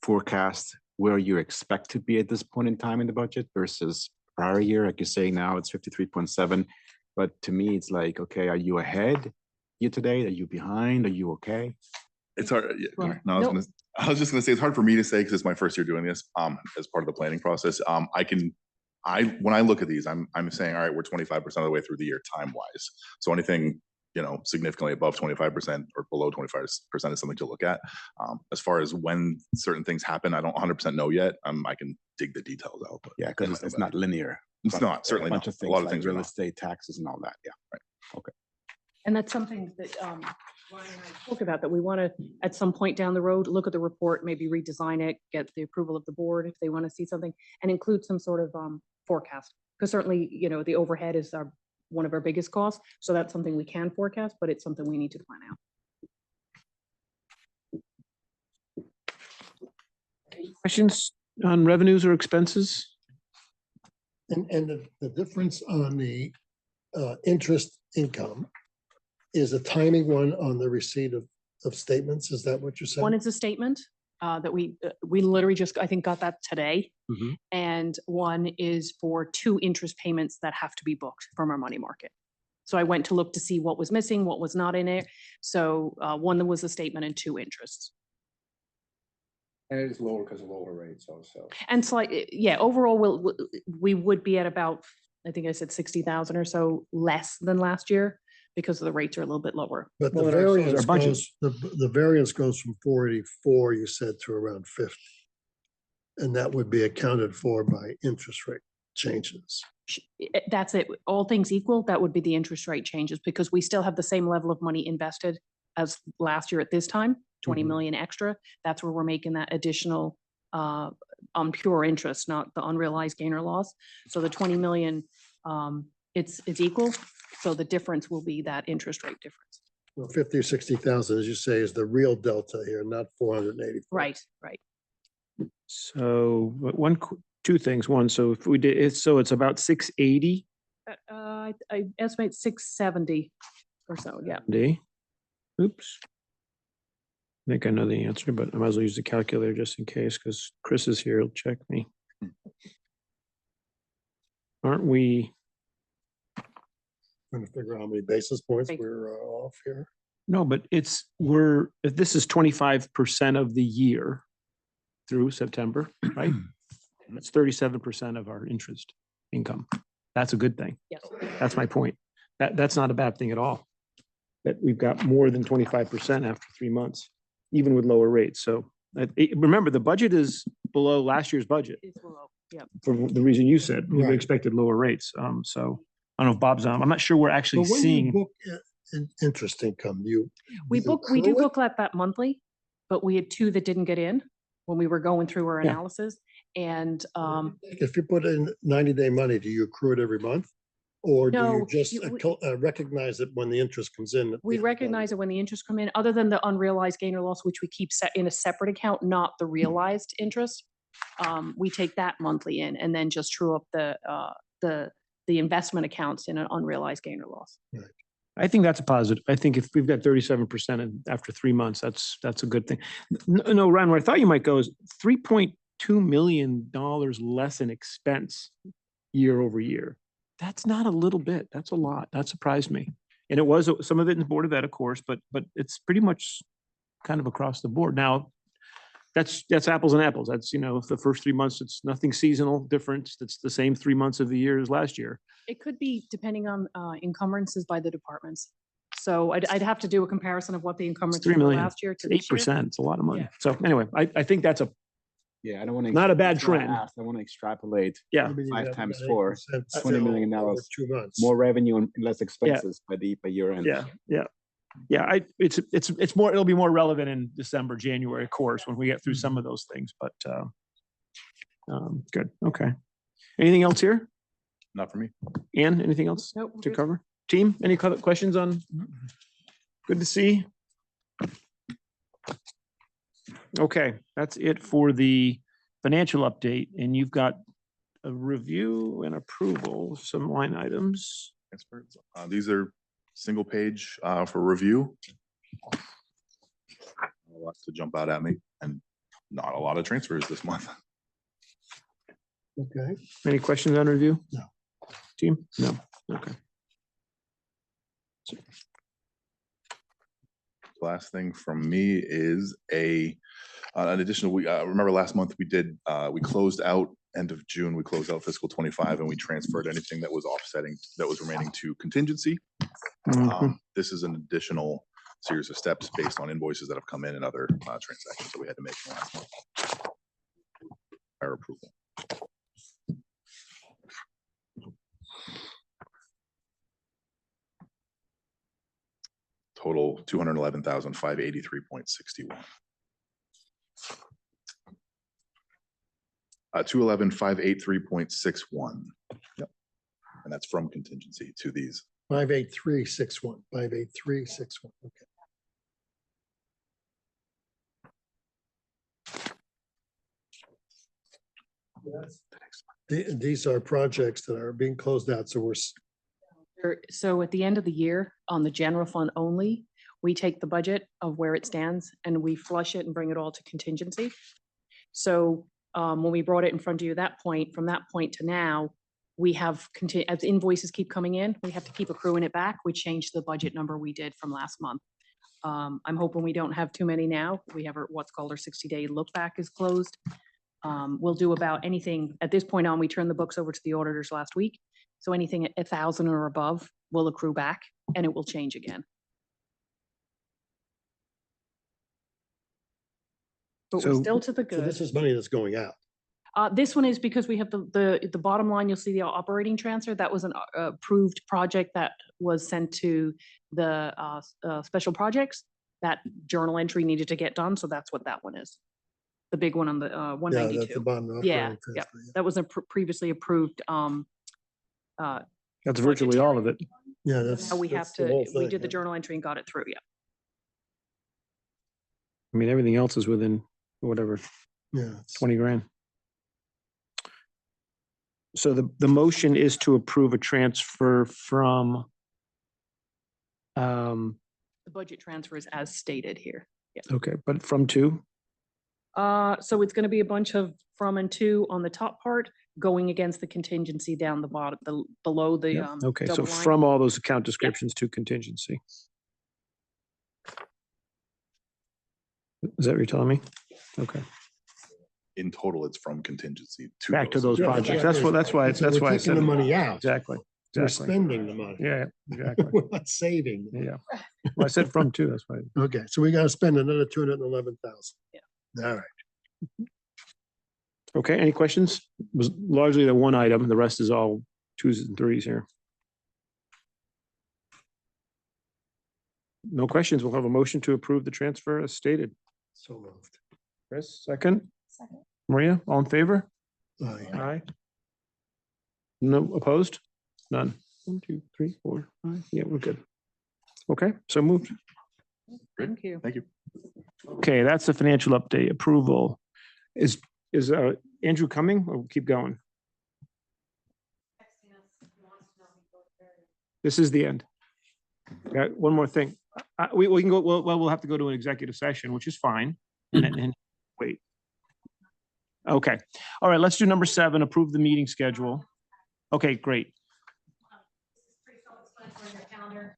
forecast where you expect to be at this point in time in the budget versus prior year? Like you're saying now it's 53.7, but to me it's like, okay, are you ahead year to date? Are you behind? Are you okay? It's hard. Yeah, Well, sorry. No, nope. I was just gonna say, it's hard for me to say because it's my first year doing this, as part of the planning process. When I look at these, I'm saying, all right, we're 25% of the way through the year time wise. So anything, significantly above 25% or below 25% is something to look at. As far as when certain things happen, I don't 100% know yet. I can dig the details out, but Yeah, because it's not linear. It's But not, certainly A bunch not. of A lot of like things are real not. estate taxes and all that, yeah. And that's something that Ryan and I spoke about, that we want to, at some point down the road, look at the report, maybe redesign it, get the approval of the board if they want to see something, and include some sort of forecast. Because certainly, the overhead is one of our biggest costs. So that's something we can forecast, but it's something we need to plan out. Questions on revenues or expenses? And the difference on the interest income is a timing one on the receipt of statements. Is that what you're saying? One is a statement that we literally just, I think, got that today. Mhm. And one is for 2 interest payments that have to be booked from our money market. So I went to look to see what was missing, what was not in it. So one that was a statement and 2 interests. And it is lower because of lower rates also. And yeah, overall, we would be at about, I think I said 60,000 or so less than last year because the rates are a little bit lower. But the Well, and our variance budget- goes, the variance goes from 484, you said, to around 50. And that would be accounted for by interest rate changes. That's it. All things equal, that would be the interest rate changes because we still have the same level of money invested as last year at this time, 20 Mhm. million extra. That's where we're making that additional on pure interest, not the unrealized gain or loss. So the 20 million, it's equal. So the difference will be that interest rate difference. Well, 50 or 60,000, as you say, is the real delta here, not 480. Right, right. So, but two things. One, so if we did, so it's about 680 I estimate 670 or so, yeah. D. Oops. I think I know the answer, but I might as well use the calculator just in case, because Chris is here, he'll check me. Aren't we? Trying to figure out how many basis points Thank- we're off here. No, but if this is 25% of the year through September, right? That's 37% of our interest income. That's a good thing. Yes. That's my point. That's not a bad thing at all. That we've got more than 25% after 3 months, even with lower rates. So remember, the budget is below last year's budget It's below, yeah. for the reason you said. We Right. expected lower rates. So I don't know if Bob's on. I'm not sure we're actually But when you seeing. book interest income, We you do accrue it? book that monthly, but we had two that didn't get in when we were going through our Yeah. analysis. And If you put in 90-day money, do you accrue it every month? Or do you No, just we- recognize it when the interest comes in? at the we end of the recognize it when the interest come in, other than the unrealized gain or loss, which we keep set in a separate account, not the realized interest. We take that monthly in and then just true up the investment accounts in an unrealized gain or loss. I think that's a positive. I think if we've got 37% and after 3 months, that's a good thing. No, Ryan, where I thought you might go is $3.2 million less in expense year over year. That's not a little bit. That's a lot. That surprised me. And it was some of it in the Board of Ed, of course, but it's pretty much kind of across the board. Now, that's apples and apples. That's, the first 3 months, it's nothing seasonal difference. It's the same 3 months of the year as last year. It could be depending on encumbrances by the departments. So I'd have to do a comparison of what the encumbrances 3 were million. last year to It's this year. 8%. It's a lot of money. Yeah. So anyway, I think that's Yeah, I don't want to. not a bad trend. I want to extrapolate Yeah. Maybe you 5 have times about 4, 8% $20 million still over 2 months. more revenue and less expenses by year end. Yeah. It's more, it'll be more relevant in December, January, of course, when we get through some of those things, but, good. Okay. Anything else here? Not for me. Ann, anything else Nope, we're to good. cover? Team, any questions on? Good to see. Okay, that's it for the financial update, and you've got a review and approval, of some line items. Experts. These are single page for review. A lot to jump out at me and not a lot of transfers this month. Okay. Any questions on review? No. Team? No. Okay. Last thing from me is an additional, remember last month we closed out end of June, we closed out fiscal 25 and we transferred anything that was offsetting, that was remaining to contingency. Mhm. This is an additional series of steps based on invoices that have come in and other transactions that we had to make in the last month. Our approval. Total 211,583.61. 211,583.61. Yep. And that's from contingency to these. 58361, 58361. Okay. These are projects that are being closed out, so So at the end of the year, on the general fund only, we take the budget of where it stands and we flush it and bring it all to contingency. So when we brought it in front of you from that point to now, we have as invoices keep coming in, we have to keep accruing it back. We changed the budget number we did from last month. I'm hoping we don't have too many now. We have what's called our 60-day look back is closed. We'll do about anything, at this point on, we turned the books over to the auditors last week. So anything at 1,000 or above will accrue back and it will change again. But we're So- still to the so this good. is money that's going out. This one is because we have the bottom line, you'll see the operating transfer. That was an approved project that was sent to the special projects. that journal entry needed to get done, so that's what that one is. The big one on the one Yeah, that's the 92. bottom. Yeah, operating yeah, transfer, yeah. that was a previously approved, That's virtually all of it. Yeah, that's. we have that's the to, whole we thing, did the yeah. journal entry and got it through, yeah. I mean, everything else is within whatever, Yeah. it's- 20 grand. So the motion is to approve a transfer from, The budget transfer is as stated here. okay, but from two? So it's gonna be a bunch of from and to on the top part, going against the contingency down the bottom, below the, Yep. Okay, so double line. from all those account descriptions to contingency. Is that what you're telling me? Okay, In total, it's from contingency to. back to those Yeah, projects. yeah, That's what, that's why, so that's we're why I taking said. the money out. Exactly, We're exactly. spending the money. Yeah, exactly. We're not saving. the money. Yeah. Well, I said from two, that's why. Okay, so we gotta spend another 211,000. Yeah. All right. Okay, any questions? It was largely the one item, the rest is all twos and threes here. No questions, we'll have a motion to approve the transfer as stated. So moved. Chris, second? Maria, all in favor? Aye. Aye. No opposed? None. 1, 2, 3, 4, 5. Yeah, we're good. Okay, so moved. Thank you. Thank you. Okay, that's the financial update approval. Is Andrew coming or we'll keep going? This is the end. Got one more thing. We can go, well, we'll have to go to an executive session, which is fine. And wait. Okay, all right, let's do number 7, approve the meeting schedule. Okay, great.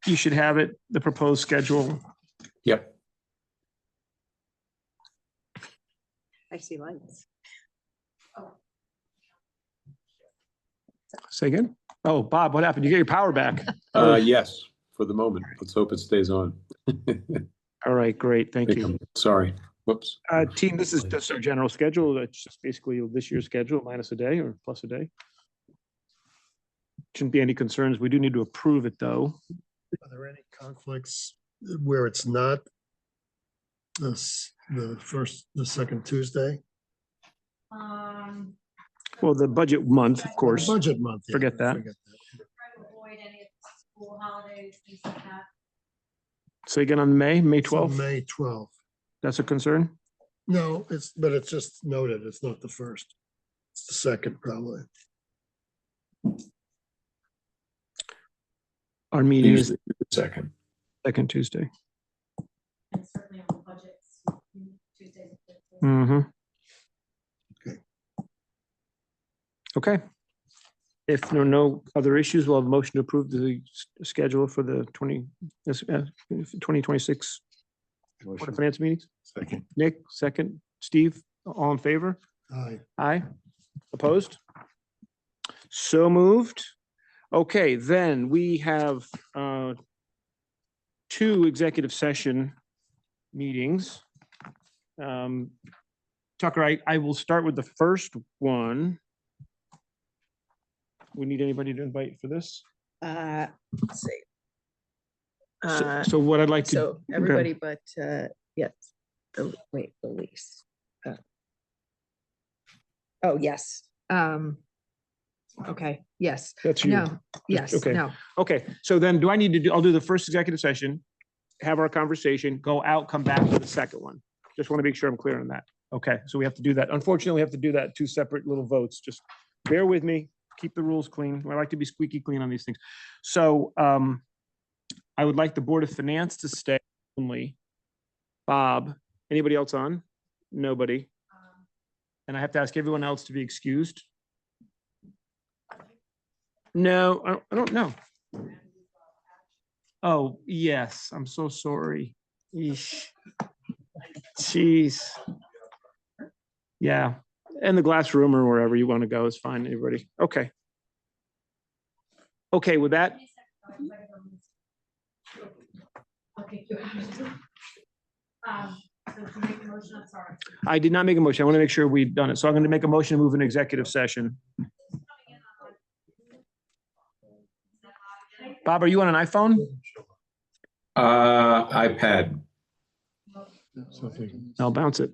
You should have it, the proposed schedule. Yep. I see lights. Say again? Oh, Bob, what happened? You get your power back? Yes, for the moment. Let's hope it stays on. All right, great, thank you. Sorry, whoops. Team, this is just our general schedule. It's just basically this year's schedule minus a day or plus a day. Shouldn't be any concerns. We do need to approve it, though. Are there any conflicts where it's not the second Tuesday? Well, the budget month, of course. Budget month. yeah, Forget that. Avoid any of the school holidays, things like that. So again, on May So 12th, May 12th. that's a concern? No, but it's just noted. It's not the first. It's the second, probably. Our meeting is Usually the second. second Tuesday. And certainly on the budgets, Tuesdays and Thursdays. Mm-hmm. Okay. Okay. If there are no other issues, we'll have a motion to approve the schedule for the 2026 Board of Finance meetings. Second. Nick, second. Steve, all in favor? Aye. Aye. Opposed? So moved. Okay, then we have 2 executive session meetings. Tucker, I will start with the first one. We need anybody to invite for this? Let's see. So what I'd like to. So everybody but, yes, the lease. Oh, yes. Okay, yes. That's you. No, yes, okay. no. Okay, so then do I need to do, I'll do the first executive session, have our conversation, go out, come back to the second one. Just want to make sure I'm clear on that. Okay, so we have to do that. Unfortunately, we have to do that 2 separate little votes. Just bear with me, keep the rules clean. I like to be squeaky clean on these things. So I would like the Board of Finance to stay only. Bob, anybody else on? Nobody. And I have to ask everyone else to be excused. No, I don't know. Oh, yes, I'm so sorry. Yeesh. Jeez. Yeah, and the glass room or wherever you want to go is fine, everybody. Okay. Okay, with that, I did not make a motion. I want to make sure we've done it. So I'm going to make a motion to move an executive session. Bob, are you on an iPhone? iPad. Something. I'll bounce it.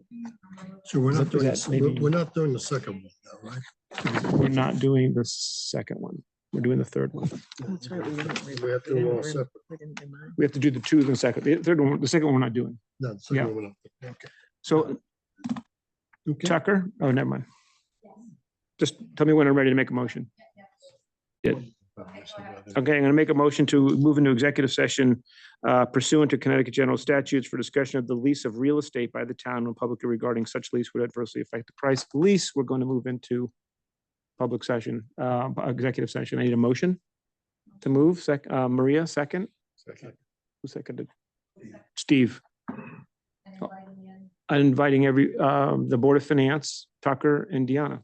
So we're not Is doing, that this- maybe- we're not doing the second one now, right? We're not doing the second one. We're doing the third one. That's right. We didn't. We have to do them all separate. We didn't remind. We have to do the two and the second. The third one, the second one we're not doing. No, the second one we're not doing. Okay. So Okay. Tucker, oh, never mind. Just tell me when I'm ready to make a motion. Okay, I'm gonna make a motion to move into executive session pursuant to Connecticut General Statutes for discussion of the lease of real estate by the town when publicly regarding such lease would adversely affect the price of the lease. We're going to move into public session, executive session. I need a motion to move. Maria, second. Who seconded? Steve. I'm inviting the Board of Finance, Tucker and Deanna.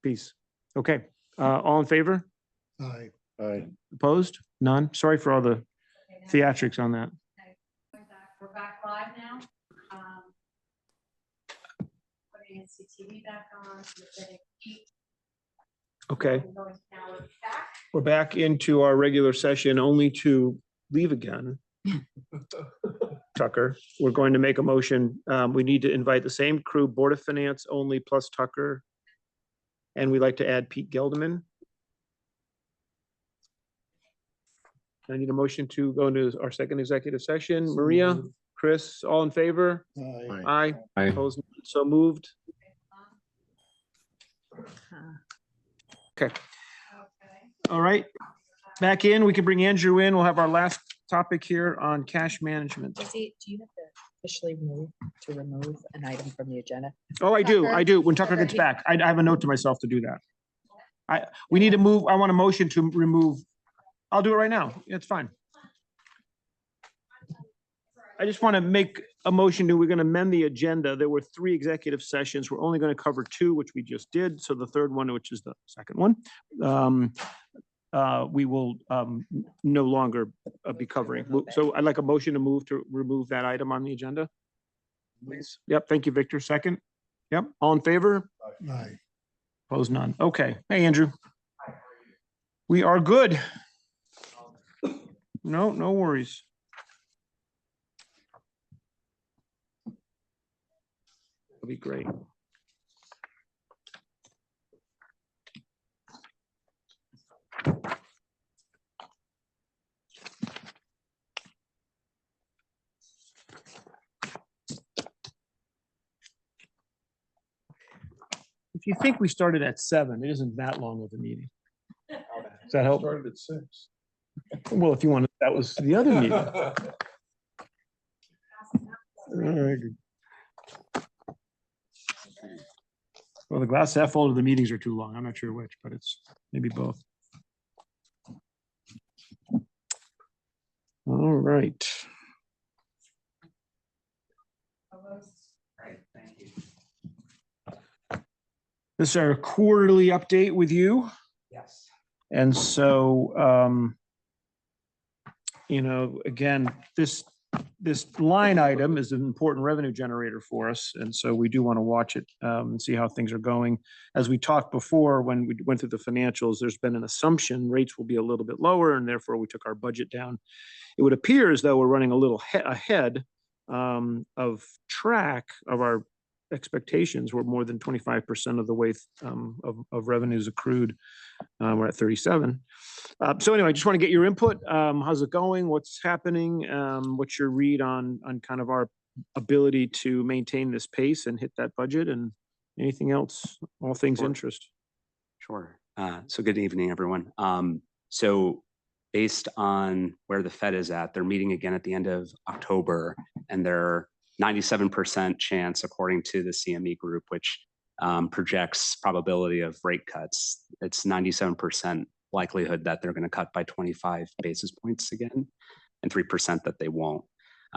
Peace. Okay, all in favor? Aye. Opposed? None? Sorry for all the theatrics on that. We're back live now. Putting NCTV back on. Okay. We're back into our regular session only to leave again. Tucker, we're going to make a motion. We need to invite the same crew, Board of Finance only plus Tucker. And we'd like to add Pete Gelderman. I need a motion to go into our second executive session. Maria, Chris, all in favor? Aye. Aye. Aye. Opposed? So moved. Okay. All right. Back in, we can bring Andrew in. We'll have our last topic here on cash management. Do you have to officially remove an item from the agenda? Oh, I do. When Tucker gets back, I have a note to myself to do that. We need to move, I want a motion to remove. I'll do it right now. It's fine. I just want to make a motion we're going to amend the agenda. There were 3 executive sessions. We're only going to cover 2, which we just did. So the third one, which is the second one, we will no longer be covering. So I'd like a motion to move to remove that item on the agenda. Please. Yep. Thank you, Victor. Second. Yep. All in favor? Aye. Opposed? None. Okay. Hey, Andrew. We are good. No worries. That'll be great. If you think we started at 7, it isn't that long of a meeting. Does that help? Started at 6. Well, if you want, that was the other meeting. Well, the glass half full of the meetings are too long. I'm not sure which, but it's maybe both. All right. This is our quarterly update with you. Yes. And so, again, this line item is an important revenue generator for us. And so we do want to watch it and see how things are going. As we talked before, when we went through the financials, there's been an assumption rates will be a little bit lower, and therefore we took our budget down. It would appear as though we're running a little ahead of track of our expectations. We're more than 25% of the way of revenues accrued. We're at 37. So anyway, I just want to get your input. How's it going? What's happening? What's your read on kind of our ability to maintain this pace and hit that budget, and anything else, all things interest? Sure. So good evening, everyone. So based on where the Fed is at, they're meeting again at the end of October, and they're 97% chance, according to the CME group, which projects probability of rate cuts. It's 97% likelihood that they're going to cut by 25 basis points again, and 3% that they won't.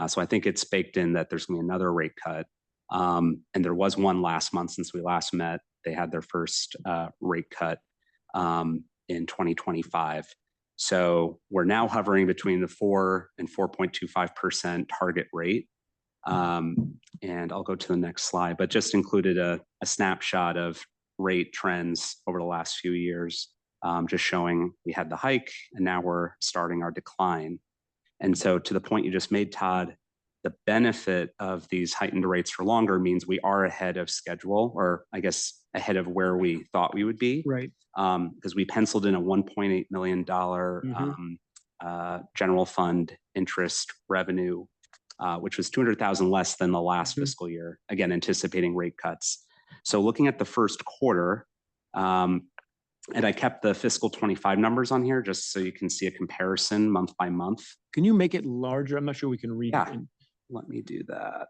So I think it's baked in that there's going to be another rate cut. And there was one last month since we last met. They had their first rate cut in 2025. So we're now hovering between the 4 and 4.25% target rate. And I'll go to the next slide, but just included a snapshot of rate trends over the last few years, just showing we had the hike and now we're starting our decline. And so to the point you just made, Todd, The benefit of these heightened rates for longer means we are ahead of schedule, or I guess ahead of where we thought we would be. Right. Because we penciled in a $1.8 million general fund interest revenue, which was 200,000 less than the last fiscal year, again, anticipating rate cuts. So looking at the first quarter, and I kept the fiscal 25 numbers on here just so you can see a comparison month by month. Can you make it larger? I'm not sure we can read Yeah. it. Let me do that.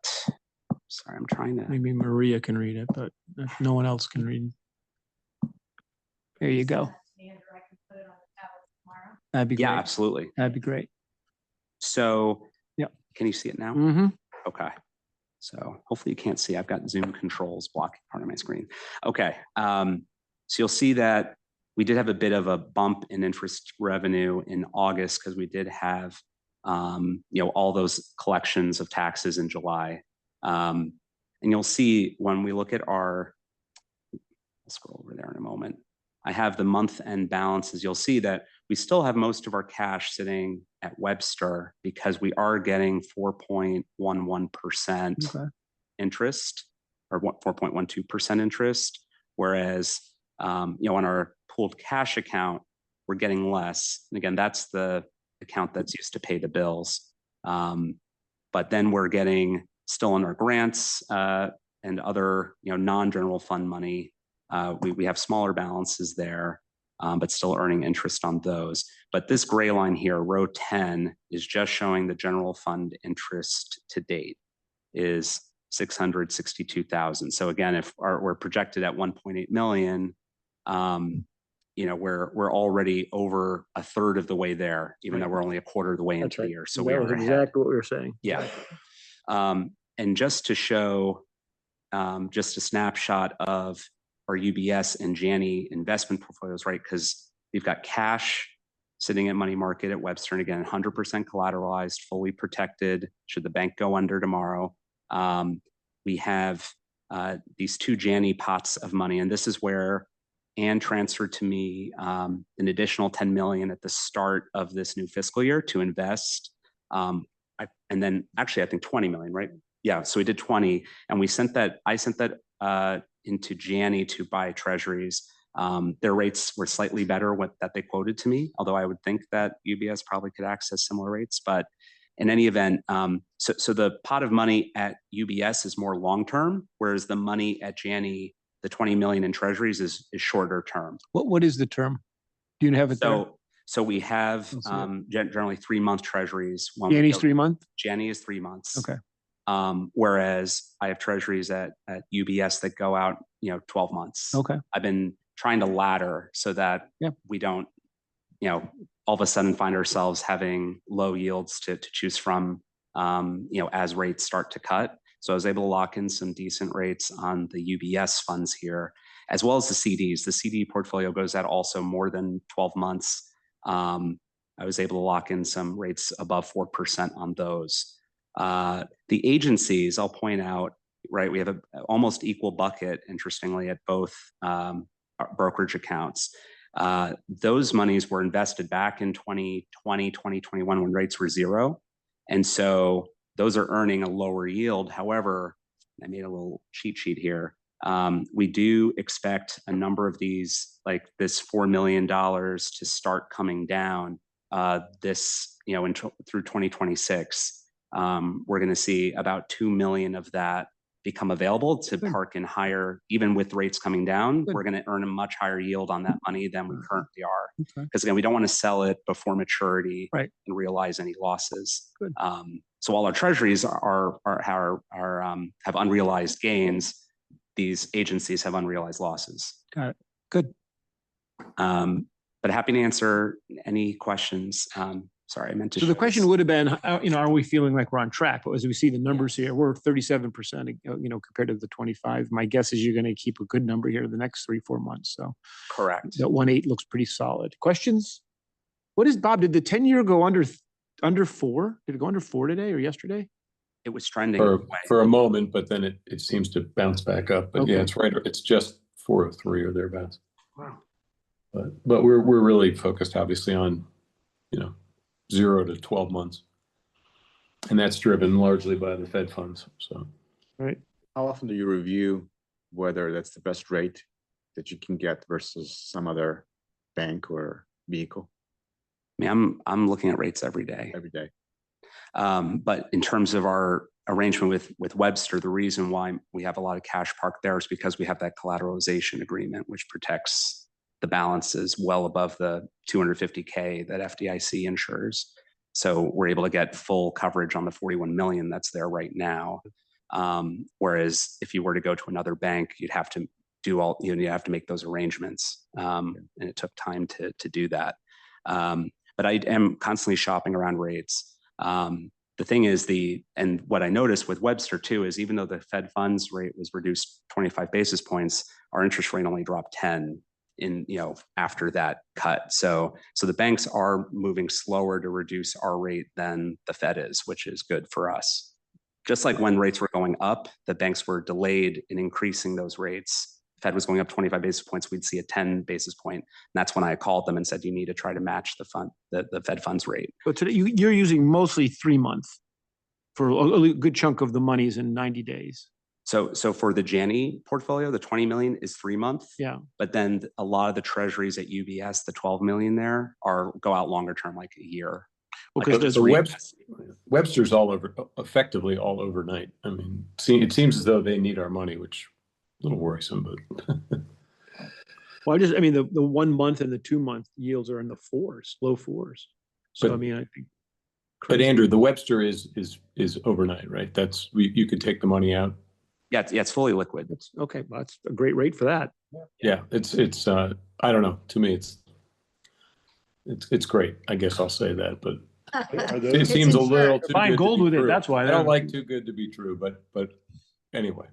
Sorry, I'm trying to. Maybe Maria can read it, but if no one else can read. There you go. That'd be great. Yeah, absolutely. That'd be great. So, Yep. Can you see it now? Mm-hmm. Okay. So hopefully you can't see. I've got Zoom controls blocking part of my screen. Okay. So you'll see that we did have a bit of a bump in interest revenue in August because we did have, all those collections of taxes in July. And you'll see when we look at our, I'll scroll over there in a moment. I have the month end balances. You'll see that we still have most of our cash sitting at Webster because we are getting 4.11% interest, or 4.12% interest. Whereas, on our pooled cash account, we're getting less. And again, that's the account that's used to pay the bills. But then we're getting still in our grants and other, non-general fund money. We have smaller balances there, but still earning interest on those. But this gray line here, row 10, is just showing the general fund interest to date is 662,000. So again, if we're projected at 1.8 million, we're already over a third of the way there, even though we're only a quarter of the way into the year. So we that are was ahead. exactly what we were saying. Yeah. And just to show just a snapshot of our UBS and Janney investment portfolios, right? Because we've got cash sitting at money market at Webster, and again, 100% collateralized, fully protected should the bank go under tomorrow. We have these two Janney pots of money, and this is where Ann transferred to me an additional 10 million at the start of this new fiscal year to invest. And then actually, I think 20 million, right? Yeah, so we did 20, and I sent that into Janney to buy treasuries. Their rates were slightly better that they quoted to me, although I would think that UBS probably could access similar rates. But in any event, so the pot of money at UBS is more long-term, whereas the money at Janney, the 20 million in treasuries is shorter term. What is the term? Do you have it there? So we have generally 3-month treasuries. Janney's 3 month? Janney is 3 months. Okay. Whereas I have treasuries at UBS that go out, 12 months. Okay. I've been trying to ladder so that we don't, all of a sudden find ourselves having low yields to choose from, as rates start to cut. So I was able to lock in some decent rates on the UBS funds here, as well as the CDs. The CD portfolio goes out also more than 12 months. I was able to lock in some rates above 4% on those. The agencies, I'll point out, right, we have an almost equal bucket, interestingly, at both our brokerage accounts. Those monies were invested back in 2020, 2021 when rates were zero. And so those are earning a lower yield. However, I made a little cheat sheet here. We do expect a number of these, like this $4 million to start coming down through 2026. We're going to see about 2 million of that become available to park in higher, even with rates coming down. We're going to earn a much higher yield on that money than we currently are. Because again, we don't want to sell it before maturity and realize any losses. So while our treasuries have unrealized gains, these agencies have unrealized losses. Got it. Good. But happy to answer any questions. Sorry, I meant to. So the question would have been, are we feeling like we're on track? But as we see the numbers here, we're 37%, compared to the 25. My guess is you're going to keep a good number here the next 3-4 months. So correct. That 1.8 looks pretty solid. Questions? Bob, did the 10-year go under 4? Did it go under 4 today or yesterday? It was trending for a moment, but then it seems to bounce back up. But yeah, it's right. It's just 403 or thereabouts. Wow. But we're really focused, obviously, on 0 to 12 months. And that's driven largely by the Fed funds, so. Right. How often do you review whether that's the best rate that you can get versus some other bank or vehicle I mean, I'm looking at rates every day. every day? But in terms of our arrangement with Webster, the reason why we have a lot of cash parked there is because we have that collateralization agreement, which protects the balances well above the 250K that FDIC insures. So we're able to get full coverage on the 41 million that's there right now. Whereas if you were to go to another bank, you'd have to do all, you have to make those arrangements. And it took time to do that. But I am constantly shopping around rates. The thing is and what I noticed with Webster too, is even though the Fed funds rate was reduced 25 basis points, our interest rate only dropped 10 after that cut. So the banks are moving slower to reduce our rate than the Fed is, which is good for us. Just like when rates were going up, the banks were delayed in increasing those rates. Fed was going up 25 basis points, we'd see a 10 basis point. And that's when I called them and said, you need to try to match the Fed funds rate. But today you're using mostly 3 months for a good chunk of the money is in 90 days. So for the Janney portfolio, the 20 million is 3 months. Yeah. But then a lot of the treasuries at UBS, the 12 million there go out longer term, like a year. Because So Webster's effectively all overnight. I mean, it seems as though they need our money, which is a little worrisome, but. Well, I mean, the 1 month and the 2 month yields are in the low fours. So, But- I mean, I think. But Andrew, the Webster is overnight, right? You could take the money out. Yeah, it's fully liquid. That's okay. Well, that's a great rate for that. Yeah, it's I don't know. To me, it's great. I guess I'll say that, but it seems a little too Buying good to gold be with it, true. that's why. I don't like too good to be true, but anyway,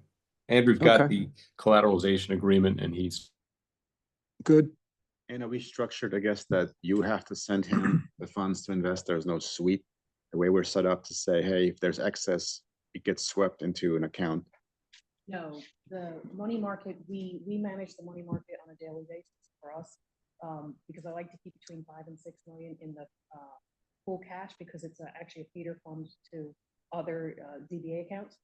Andrew's got Okay. the collateralization agreement, and he's Good. And are we structured, I guess, that you have to send him the funds to invest? There's no sweep. The way we're set up to say, hey, if there's excess, it gets swept into an account. No, the money market, we manage the money market on a daily basis for us. Because I like to keep between 5 and 6 million in the pool cash, because it's actually a feeder fund to other DBA accounts.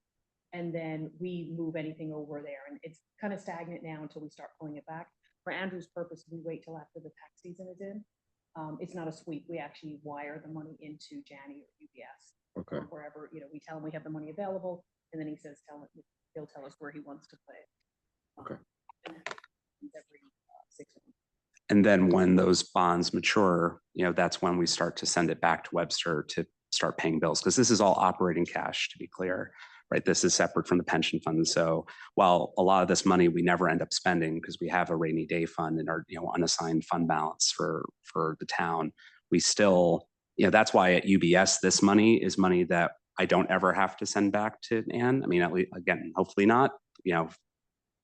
And then we move anything over there, and it's kind of stagnant now until we start pulling it back. For Andrew's purpose, we wait till after the tax season is in. It's not a sweep. We actually wire the money into Janney or UBS. Okay. Or wherever, we tell him we have the money available, and then he says, he'll tell us where he wants to play it. Okay. Every 6 months. And then when those bonds mature, that's when we start to send it back to Webster to start paying bills, because this is all operating cash, to be clear, right? This is separate from the pension fund. So while a lot of this money we never end up spending because we have a rainy day fund in our unassigned fund balance for the town, we still, that's why at UBS, this money is money that I don't ever have to send back to Ann. I mean, at least, again, hopefully not, the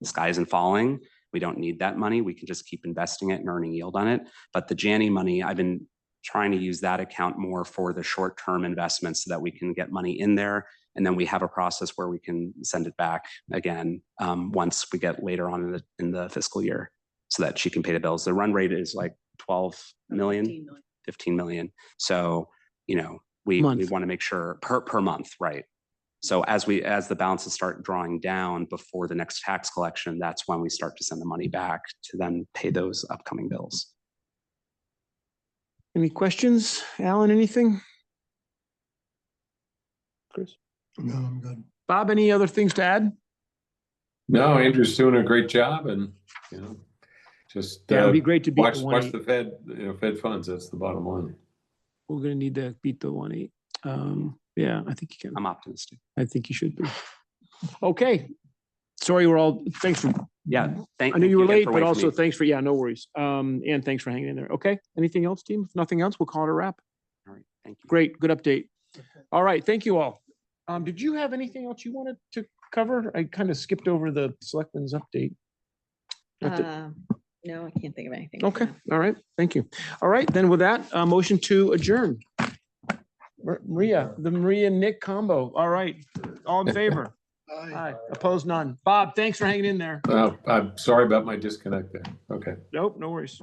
sky isn't falling. We don't need that money. We can just keep investing it and earning yield on it. But the Janney money, I've been trying to use that account more for the short-term investments so that we can get money in there. And then we have a process where we can send it back again once we get later on in the fiscal year so that she can pay the bills. The run rate is like 12 million, 15 million. So, we want to make sure per month, right? So as the balances start drawing down before the next tax collection, that's when we start to send the money back to then pay those upcoming bills. Any questions? Alan, anything? Chris? No, I'm good. Bob, any other things to add? No, Andrew's doing a great job, and just Yeah, it'd be great to beat watch the watch 1.8. the Fed, Fed funds. That's the bottom line. We're gonna need to beat the 1.8. Yeah, I think you can. I'm optimistic. I think you should be. Okay. Sorry, thanks for. Yeah. I know you were again late, for but waiting for also me. thanks for, no worries. And thanks for hanging in there. Okay. Anything else, team? If nothing else, we'll call it a wrap. All right. Thank you. Great. Good update. All right. Thank you all. Did you have anything else you wanted to cover? I kind of skipped over the selectmen's update. No, I can't think of anything. Okay. All right. Thank you. All right. Then with that, motion to adjourn. Maria, the Maria Nick combo. All right. All in favor? Aye. Opposed? None. Bob, thanks for hanging in there. I'm sorry about my disconnect there. Okay. Nope, no worries.